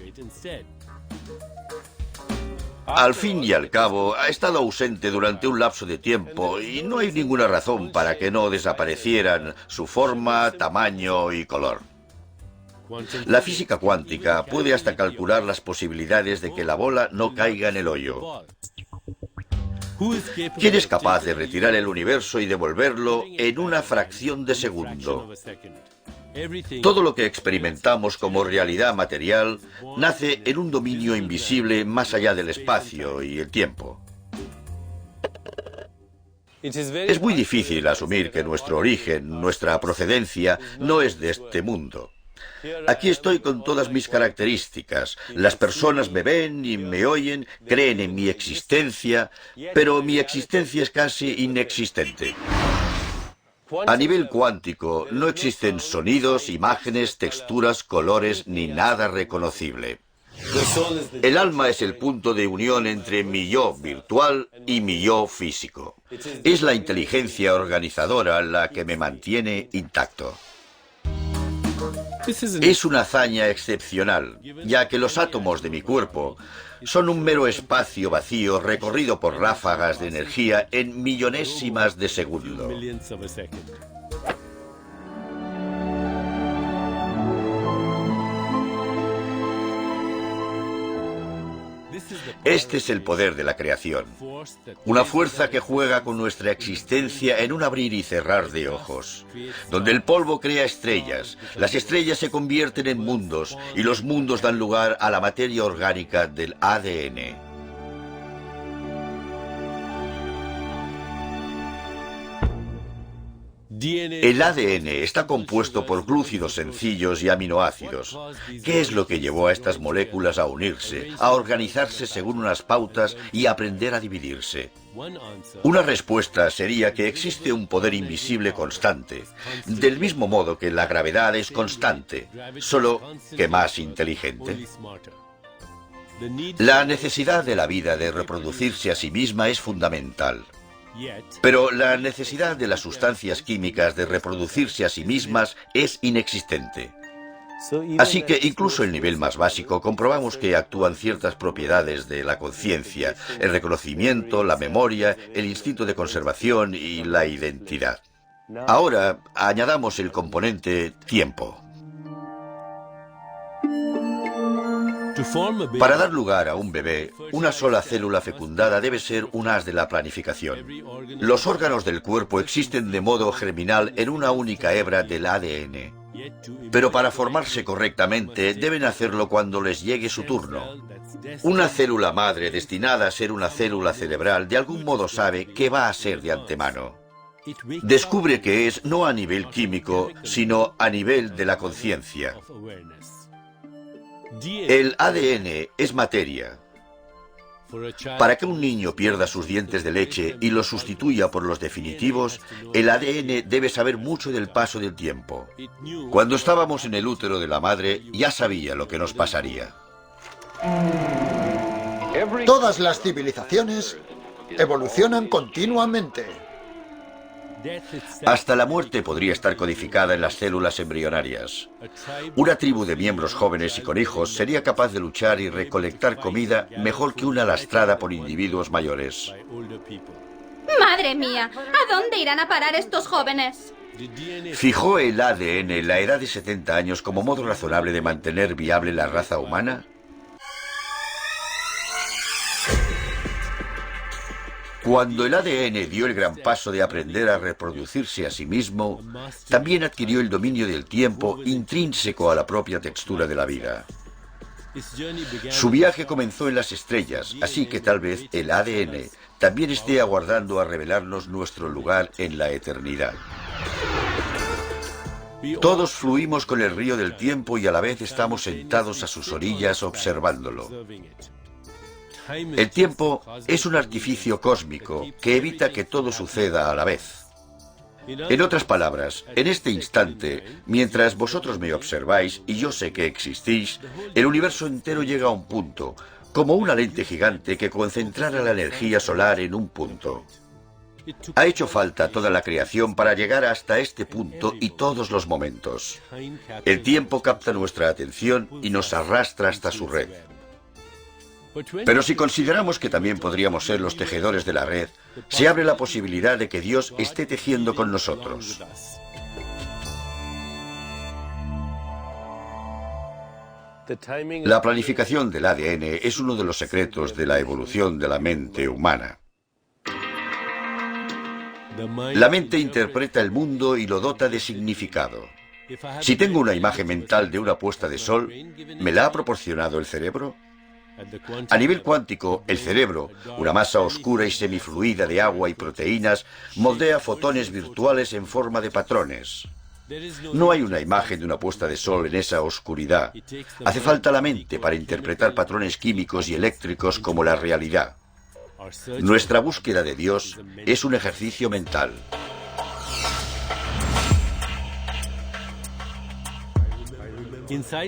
Speaker 1: Al fin y al cabo, ha estado ausente durante un lapso de tiempo y no hay ninguna razón para que no desaparecieran su forma, tamaño y color. La física cuántica puede hasta calcular las posibilidades de que la bola no caiga en el hoyo. ¿Quién es capaz de retirar el universo y devolverlo en una fracción de segundo? Todo lo que experimentamos como realidad material nace en un dominio invisible más allá del espacio y el tiempo. Es muy difícil asumir que nuestro origen, nuestra procedencia, no es de este mundo. Aquí estoy con todas mis características. Las personas me ven y me oyen, creen en mi existencia, pero mi existencia es casi inexistente. A nivel cuántico no existen sonidos, imágenes, texturas, colores ni nada reconocible. El alma es el punto de unión entre mi yo virtual y mi yo físico. Es la inteligencia organizadora la que me mantiene intacto. Es una hazaña excepcional, ya que los átomos de mi cuerpo son un mero espacio vacío recorrido por ráfagas de energía en millonésimas de segundo. Este es el poder de la creación, una fuerza que juega con nuestra existencia en un abrir y cerrar de ojos, donde el polvo crea estrellas, las estrellas se convierten en mundos y los mundos dan lugar a la materia orgánica del ADN. El ADN está compuesto por glúcidos sencillos y aminoácidos. ¿Qué es lo que llevó a estas moléculas a unirse, a organizarse según unas pautas y a aprender a dividirse? Una respuesta sería que existe un poder invisible constante, del mismo modo que la gravedad es constante, solo que más inteligente. La necesidad de la vida de reproducirse a sí misma es fundamental. Pero la necesidad de las sustancias químicas de reproducirse a sí mismas es inexistente. Así que incluso el nivel más básico comprobamos que actúan ciertas propiedades de la conciencia, el reconocimiento, la memoria, el instinto de conservación y la identidad. Ahora añadamos el componente tiempo. Para dar lugar a un bebé, una sola célula fecundada debe ser un as de la planificación. Los órganos del cuerpo existen de modo germinal en una única hebra del ADN. Pero para formarse correctamente deben hacerlo cuando les llegue su turno. Una célula madre destinada a ser una célula cerebral de algún modo sabe qué va a ser de antemano. Descubre que es no a nivel químico, sino a nivel de la conciencia. El ADN es materia. Para que un niño pierda sus dientes de leche y los sustituya por los definitivos, el ADN debe saber mucho del paso del tiempo. Cuando estábamos en el útero de la madre, ya sabía lo que nos pasaría.
Speaker 2: Todas las civilizaciones evolucionan continuamente.
Speaker 1: Hasta la muerte podría estar codificada en las células embrionarias. Una tribu de miembros jóvenes y con hijos sería capaz de luchar y recolectar comida mejor que una lastrada por individuos mayores.
Speaker 5: ¡Madre mía! ¿A dónde irán a parar estos jóvenes?
Speaker 1: ¿Fijó el ADN la edad de 70 años como modo razonable de mantener viable la raza humana? Cuando el ADN dio el gran paso de aprender a reproducirse a sí mismo, también adquirió el dominio del tiempo intrínseco a la propia textura de la vida. Su viaje comenzó en las estrellas, así que tal vez el ADN también esté aguardando a revelarnos nuestro lugar en la eternidad. Todos fluimos con el río del tiempo y a la vez estamos sentados a sus orillas observándolo. El tiempo es un artificio cósmico que evita que todo suceda a la vez. En otras palabras, en este instante, mientras vosotros me observáis y yo sé que existís, el universo entero llega a un punto, como una lente gigante que concentrara la energía solar en un punto. Ha hecho falta toda la creación para llegar hasta este punto y todos los momentos. El tiempo capta nuestra atención y nos arrastra hasta su red. Pero si consideramos que también podríamos ser los tejedores de la red, se abre la posibilidad de que Dios esté tejiendo con nosotros. La planificación del ADN es uno de los secretos de la evolución de la mente humana. La mente interpreta el mundo y lo dota de significado. Si tengo una imagen mental de una puesta de sol, ¿me la ha proporcionado el cerebro? A nivel cuántico, el cerebro, una masa oscura y semifluida de agua y proteínas, moldea fotones virtuales en forma de patrones. No hay una imagen de una puesta de sol en esa oscuridad. Hace falta la mente para interpretar patrones químicos y eléctricos como la realidad. Nuestra búsqueda de Dios es un ejercicio mental.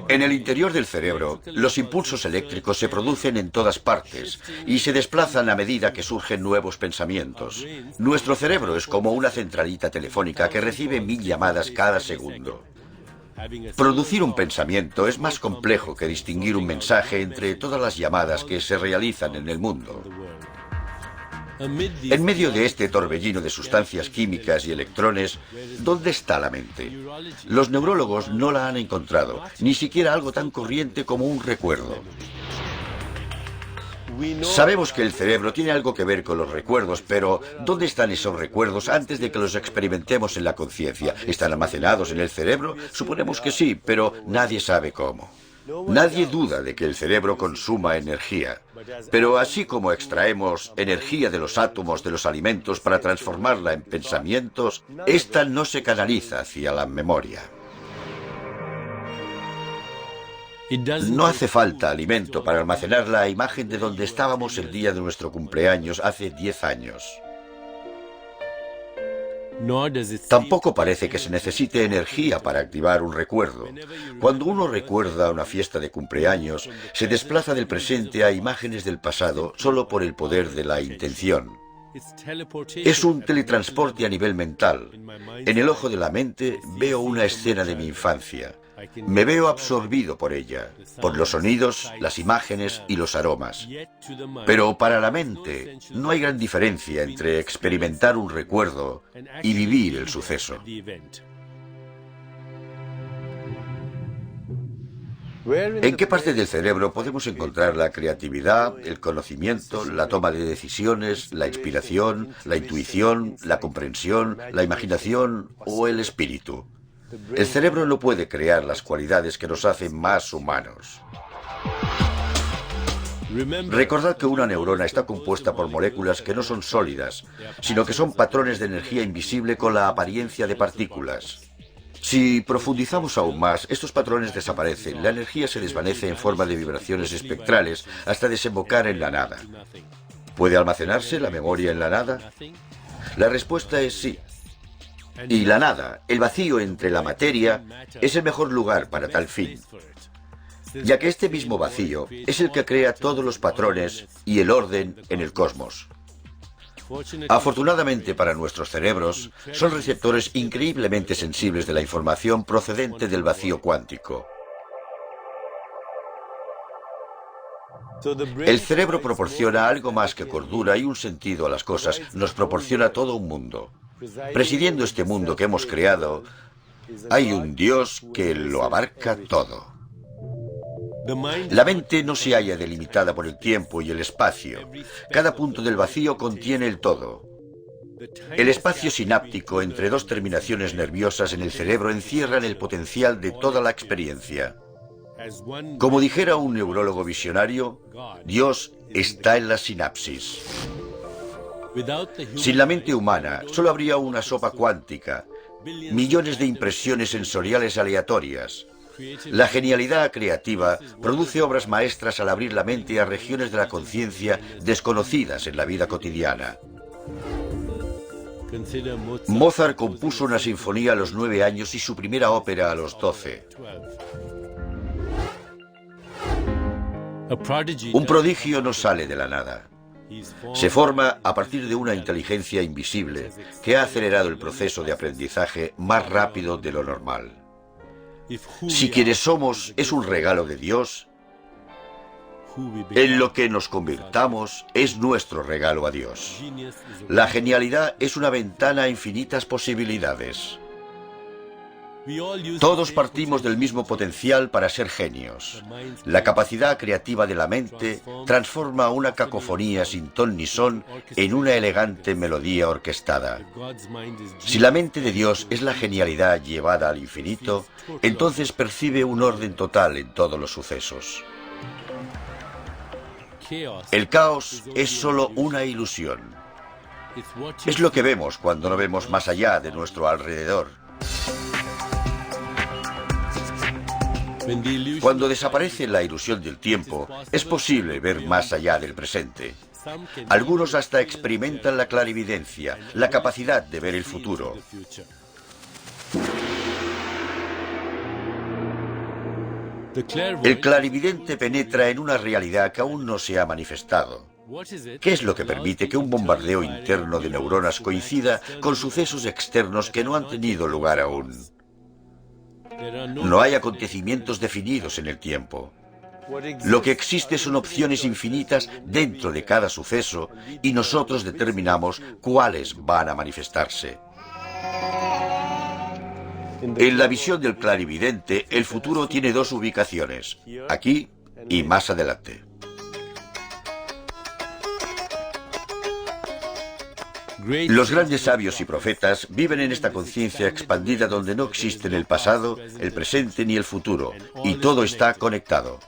Speaker 1: En el interior del cerebro, los impulsos eléctricos se producen en todas partes y se desplazan a medida que surgen nuevos pensamientos. Nuestro cerebro es como una centralita telefónica que recibe 1000 llamadas cada segundo. Producir un pensamiento es más complejo que distinguir un mensaje entre todas las llamadas que se realizan en el mundo. En medio de este torbellino de sustancias químicas y electrones, ¿dónde está la mente? Los neurólogos no la han encontrado, ni siquiera algo tan corriente como un recuerdo. Sabemos que el cerebro tiene algo que ver con los recuerdos, pero ¿dónde están esos recuerdos antes de que los experimentemos en la conciencia? ¿Están almacenados en el cerebro? Suponemos que sí, pero nadie sabe cómo. Nadie duda de que el cerebro consuma energía, pero así como extraemos energía de los átomos de los alimentos para transformarla en pensamientos, esta no se canaliza hacia la memoria. No hace falta alimento para almacenar la imagen de donde estábamos el día de nuestro cumpleaños hace 10 años. Tampoco parece que se necesite energía para activar un recuerdo. Cuando uno recuerda una fiesta de cumpleaños, se desplaza del presente a imágenes del pasado solo por el poder de la intención. Es un teletransporte a nivel mental. En el ojo de la mente veo una escena de mi infancia. Me veo absorbido por ella, por los sonidos, las imágenes y los aromas. Pero para la mente no hay gran diferencia entre experimentar un recuerdo y vivir el suceso. ¿En qué parte del cerebro podemos encontrar la creatividad, el conocimiento, la toma de decisiones, la inspiración, la intuición, la comprensión, la imaginación o el espíritu? El cerebro no puede crear las cualidades que nos hacen más humanos. Recordad que una neurona está compuesta por moléculas que no son sólidas, sino que son patrones de energía invisible con la apariencia de partículas. Si profundizamos aún más, estos patrones desaparecen, la energía se desvanece en forma de vibraciones espectrales hasta desembocar en la nada. ¿Puede almacenarse la memoria en la nada? La respuesta es sí. Y la nada, el vacío entre la materia, es el mejor lugar para tal fin, ya que este mismo vacío es el que crea todos los patrones y el orden en el cosmos. Afortunadamente para nuestros cerebros, son receptores increíblemente sensibles de la información procedente del vacío cuántico. El cerebro proporciona algo más que cordura y un sentido a las cosas, nos proporciona todo un mundo. Presidiendo este mundo que hemos creado, hay un Dios que lo abarca todo. La mente no se halla delimitada por el tiempo y el espacio. Cada punto del vacío contiene el todo. El espacio sináptico entre dos terminaciones nerviosas en el cerebro encierran el potencial de toda la experiencia. Como dijera un neurólogo visionario, Dios está en la sinapsis. Sin la mente humana, solo habría una sopa cuántica, millones de impresiones sensoriales aleatorias. La genialidad creativa produce obras maestras al abrir la mente a regiones de la conciencia desconocidas en la vida cotidiana. Mozart compuso una sinfonía a los 9 años y su primera ópera a los 12. Un prodigio no sale de la nada. Se forma a partir de una inteligencia invisible que ha acelerado el proceso de aprendizaje más rápido de lo normal. Si quienes somos es un regalo de Dios, en lo que nos convirtamos es nuestro regalo a Dios. La genialidad es una ventana a infinitas posibilidades. Todos partimos del mismo potencial para ser genios. La capacidad creativa de la mente transforma una cacofonía sin ton ni son en una elegante melodía orquestada. Si la mente de Dios es la genialidad llevada al infinito, entonces percibe un orden total en todos los sucesos. El caos es solo una ilusión. Es lo que vemos cuando no vemos más allá de nuestro alrededor. Cuando desaparece la ilusión del tiempo, es posible ver más allá del presente. Algunos hasta experimentan la clarividencia, la capacidad de ver el futuro. El clarividente penetra en una realidad que aún no se ha manifestado. ¿Qué es lo que permite que un bombardeo interno de neuronas coincida con sucesos externos que no han tenido lugar aún? No hay acontecimientos definidos en el tiempo. Lo que existe son opciones infinitas dentro de cada suceso y nosotros determinamos cuáles van a manifestarse. En la visión del clarividente, el futuro tiene dos ubicaciones, aquí y más adelante. Los grandes sabios y profetas viven en esta conciencia expandida donde no existen el pasado, el presente ni el futuro, y todo está conectado.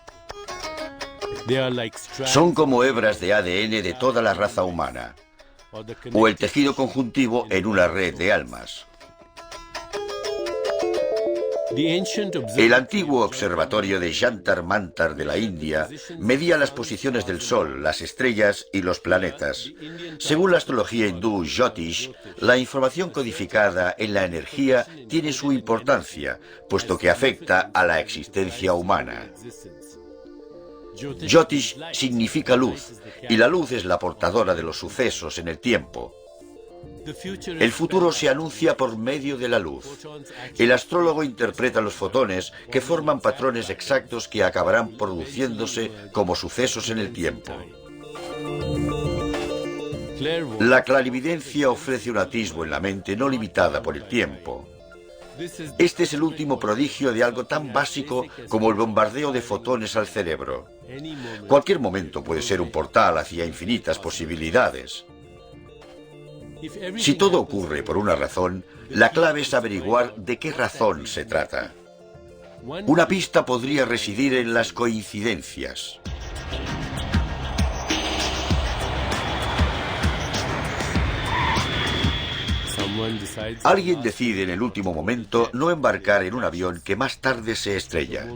Speaker 1: Son como hebras de ADN de toda la raza humana, o el tejido conjuntivo en una red de almas. El antiguo observatorio de Jantar Mantar de la India medía las posiciones del Sol, las estrellas y los planetas. Según la astrología hindú Jyotish, la información codificada en la energía tiene su importancia, puesto que afecta a la existencia humana. Jyotish significa luz, y la luz es la portadora de los sucesos en el tiempo. El futuro se anuncia por medio de la luz. El astrólogo interpreta los fotones que forman patrones exactos que acabarán produciéndose como sucesos en el tiempo. La clarividencia ofrece un atisbo en la mente no limitada por el tiempo. Este es el último prodigio de algo tan básico como el bombardeo de fotones al cerebro. Cualquier momento puede ser un portal hacia infinitas posibilidades. Si todo ocurre por una razón, la clave es averiguar de qué razón se trata. Una pista podría residir en las coincidencias. Alguien decide en el último momento no embarcar en un avión que más tarde se estrella.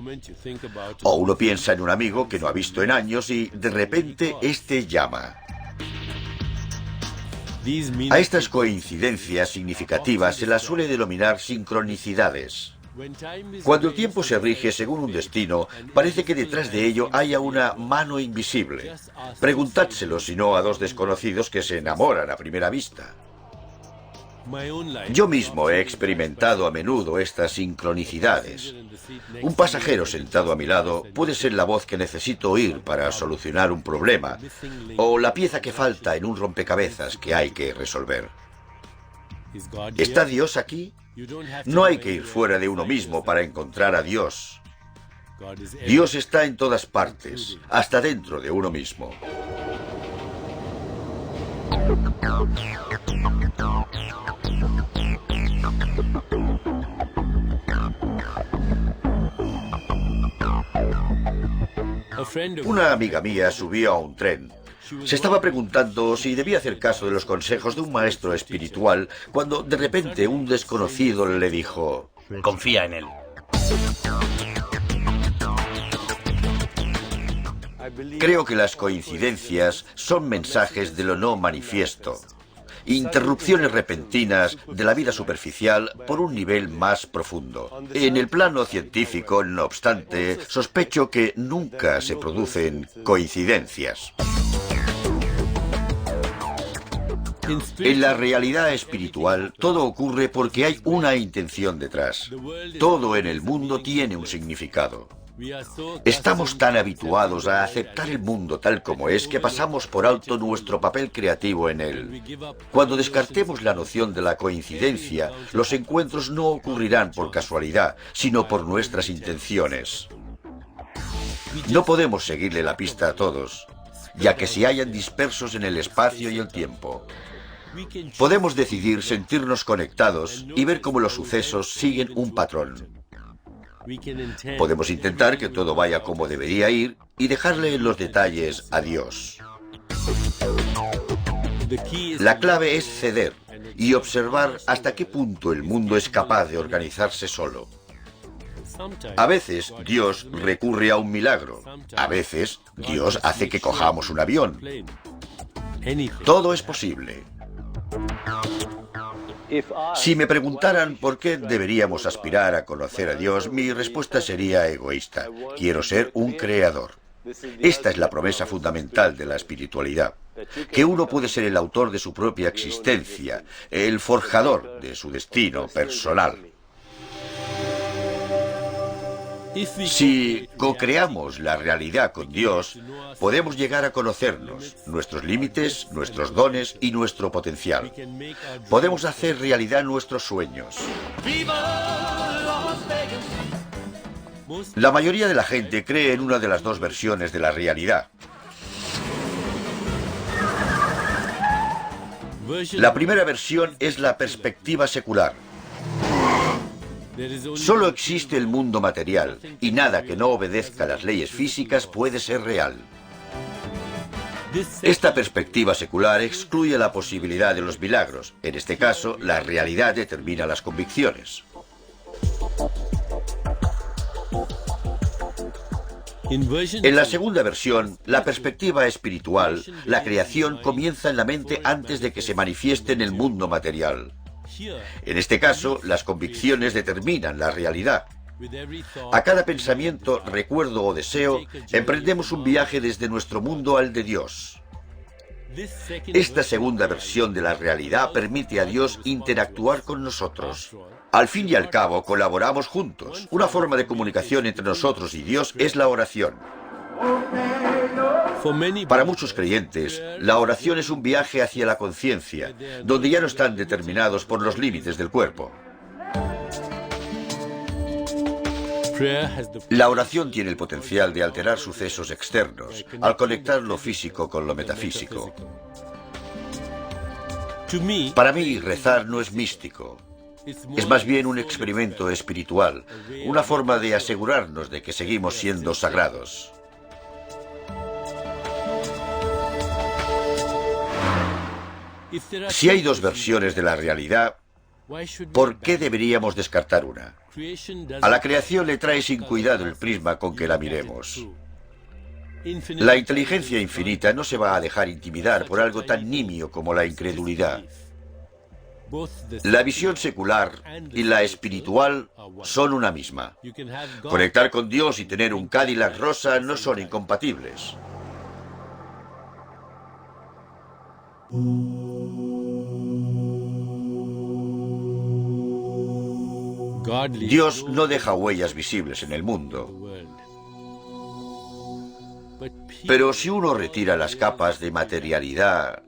Speaker 1: O uno piensa en un amigo que no ha visto en años y de repente este llama. A estas coincidencias significativas se las suele denominar sincronicidades. Cuando el tiempo se rige según un destino, parece que detrás de ello haya una mano invisible. Preguntádselo si no a dos desconocidos que se enamoran a primera vista. Yo mismo he experimentado a menudo estas sincronicidades. Un pasajero sentado a mi lado puede ser la voz que necesito oír para solucionar un problema, o la pieza que falta en un rompecabezas que hay que resolver. ¿Está Dios aquí? No hay que ir fuera de uno mismo para encontrar a Dios. Dios está en todas partes, hasta dentro de uno mismo. Una amiga mía subió a un tren. Se estaba preguntando si debía hacer caso de los consejos de un maestro espiritual cuando de repente un desconocido le dijo:
Speaker 4: Confía en él.
Speaker 1: Creo que las coincidencias son mensajes de lo no manifiesto, interrupciones repentinas de la vida superficial por un nivel más profundo. En el plano científico, no obstante, sospecho que nunca se producen coincidencias. En la realidad espiritual, todo ocurre porque hay una intención detrás. Todo en el mundo tiene un significado. Estamos tan habituados a aceptar el mundo tal como es que pasamos por alto nuestro papel creativo en él. Cuando descartemos la noción de la coincidencia, los encuentros no ocurrirán por casualidad, sino por nuestras intenciones. No podemos seguirle la pista a todos, ya que se hallan dispersos en el espacio y el tiempo. Podemos decidir sentirnos conectados y ver cómo los sucesos siguen un patrón. Podemos intentar que todo vaya como debería ir y dejarle en los detalles a Dios. La clave es ceder y observar hasta qué punto el mundo es capaz de organizarse solo. A veces Dios recurre a un milagro. A veces Dios hace que cojamos un avión. Todo es posible. Si me preguntaran por qué deberíamos aspirar a conocer a Dios, mi respuesta sería egoísta. Quiero ser un creador. Esta es la promesa fundamental de la espiritualidad, que uno puede ser el autor de su propia existencia, el forjador de su destino personal. Si co-creamos la realidad con Dios, podemos llegar a conocernos, nuestros límites, nuestros dones y nuestro potencial. Podemos hacer realidad nuestros sueños. La mayoría de la gente cree en una de las dos versiones de la realidad. La primera versión es la perspectiva secular. Solo existe el mundo material y nada que no obedezca a las leyes físicas puede ser real. Esta perspectiva secular excluye la posibilidad de los milagros. En este caso, la realidad determina las convicciones. En la segunda versión, la perspectiva espiritual, la creación comienza en la mente antes de que se manifieste en el mundo material. En este caso, las convicciones determinan la realidad. A cada pensamiento, recuerdo o deseo, emprendemos un viaje desde nuestro mundo al de Dios. Esta segunda versión de la realidad permite a Dios interactuar con nosotros. Al fin y al cabo, colaboramos juntos. Una forma de comunicación entre nosotros y Dios es la oración. Para muchos creyentes, la oración es un viaje hacia la conciencia, donde ya no están determinados por los límites del cuerpo. La oración tiene el potencial de alterar sucesos externos, al conectar lo físico con lo metafísico. Para mí, rezar no es místico. Es más bien un experimento espiritual, una forma de asegurarnos de que seguimos siendo sagrados. Si hay dos versiones de la realidad, ¿por qué deberíamos descartar una? A la creación le trae sin cuidado el prisma con que la miremos. La inteligencia infinita no se va a dejar intimidar por algo tan nimio como la incredulidad. La visión secular y la espiritual son una misma. Conectar con Dios y tener un Cadillac rosa no son incompatibles. Dios no deja huellas visibles en el mundo. Pero si uno retira las capas de materialidad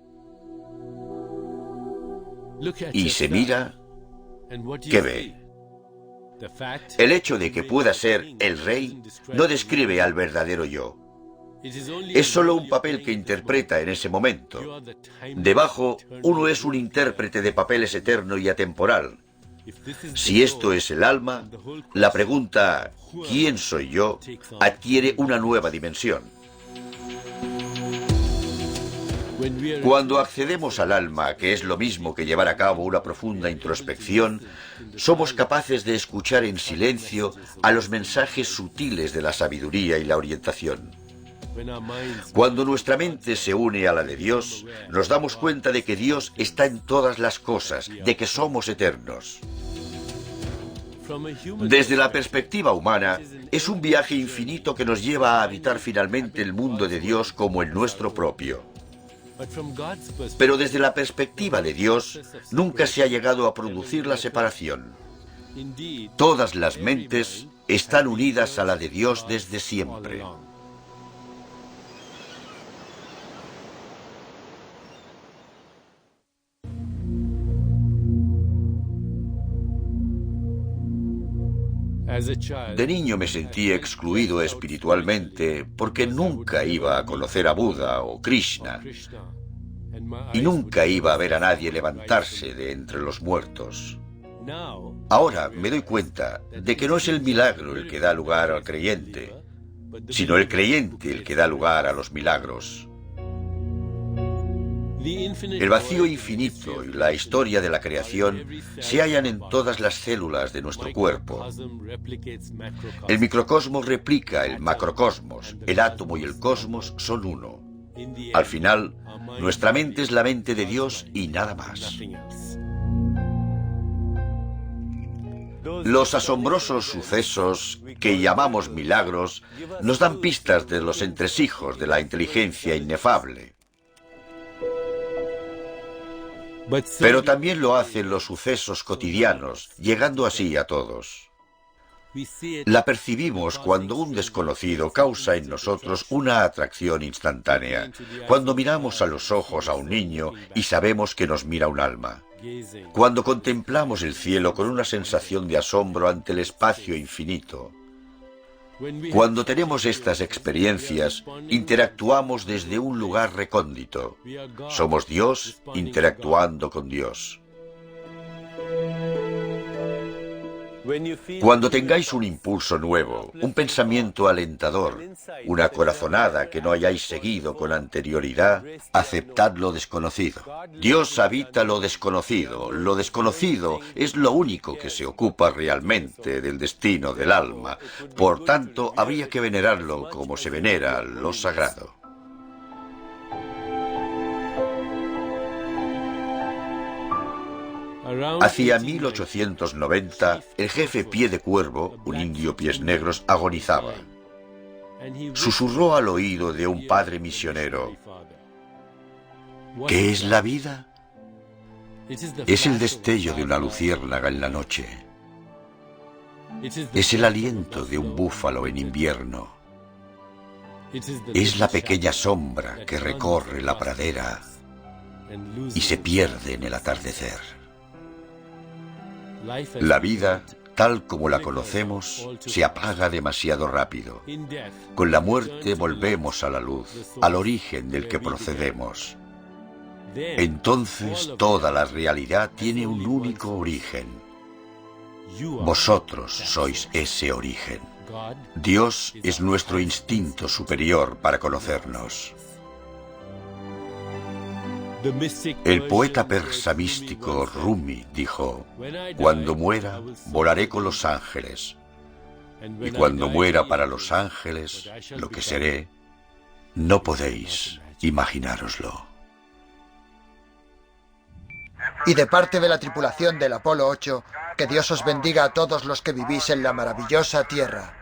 Speaker 1: y se mira, ¿qué ve? El hecho de que pueda ser el rey no describe al verdadero yo. Es solo un papel que interpreta en ese momento. Debajo, uno es un intérprete de papeles eterno y atemporal. Si esto es el alma, la pregunta ¿quién soy yo? Adquiere una nueva dimensión. Cuando accedemos al alma, que es lo mismo que llevar a cabo una profunda introspección, somos capaces de escuchar en silencio a los mensajes sutiles de la sabiduría y la orientación. Cuando nuestra mente se une a la de Dios, nos damos cuenta de que Dios está en todas las cosas, de que somos eternos. Desde la perspectiva humana, es un viaje infinito que nos lleva a habitar finalmente el mundo de Dios como el nuestro propio. Pero desde la perspectiva de Dios, nunca se ha llegado a producir la separación. Todas las mentes están unidas a la de Dios desde siempre. De niño me sentí excluido espiritualmente porque nunca iba a conocer a Buda o Krishna y nunca iba a ver a nadie levantarse de entre los muertos. Ahora me doy cuenta de que no es el milagro el que da lugar al creyente, sino el creyente el que da lugar a los milagros. El vacío infinito y la historia de la creación se hallan en todas las células de nuestro cuerpo. El microcosmos replica el macrocosmos, el átomo y el cosmos son uno. Al final, nuestra mente es la mente de Dios y nada más. Los asombrosos sucesos que llamamos milagros nos dan pistas de los entresijos de la inteligencia inefable. Pero también lo hacen los sucesos cotidianos, llegando así a todos. La percibimos cuando un desconocido causa en nosotros una atracción instantánea, cuando miramos a los ojos a un niño y sabemos que nos mira un alma, cuando contemplamos el cielo con una sensación de asombro ante el espacio infinito. Cuando tenemos estas experiencias, interactuamos desde un lugar recóndito. Somos Dios interactuando con Dios. Cuando tengáis un impulso nuevo, un pensamiento alentador, una corazonada que no hayáis seguido con anterioridad, aceptad lo desconocido. Dios habita lo desconocido. Lo desconocido es lo único que se ocupa realmente del destino del alma. Por tanto, habría que venerarlo como se venera lo sagrado. Hacia 1890, el jefe Pie de Cuervo, un indio pies negros, agonizaba. Susurró al oído de un padre misionero: ¿qué es la vida? Es el destello de una luciérnaga en la noche. Es el aliento de un búfalo en invierno. Es la pequeña sombra que recorre la pradera y se pierde en el atardecer. La vida, tal como la conocemos, se apaga demasiado rápido. Con la muerte volvemos a la luz, al origen del que procedemos. Entonces toda la realidad tiene un único origen. Vosotros sois ese origen. Dios es nuestro instinto superior para conocernos. El poeta persa místico Rumi dijo: cuando muera, volaré con los ángeles. Y cuando muera para los ángeles, lo que seré, no podéis imaginároslo.
Speaker 2: Y de parte de la tripulación del Apolo 8, que Dios os bendiga a todos los que vivís en la maravillosa Tierra.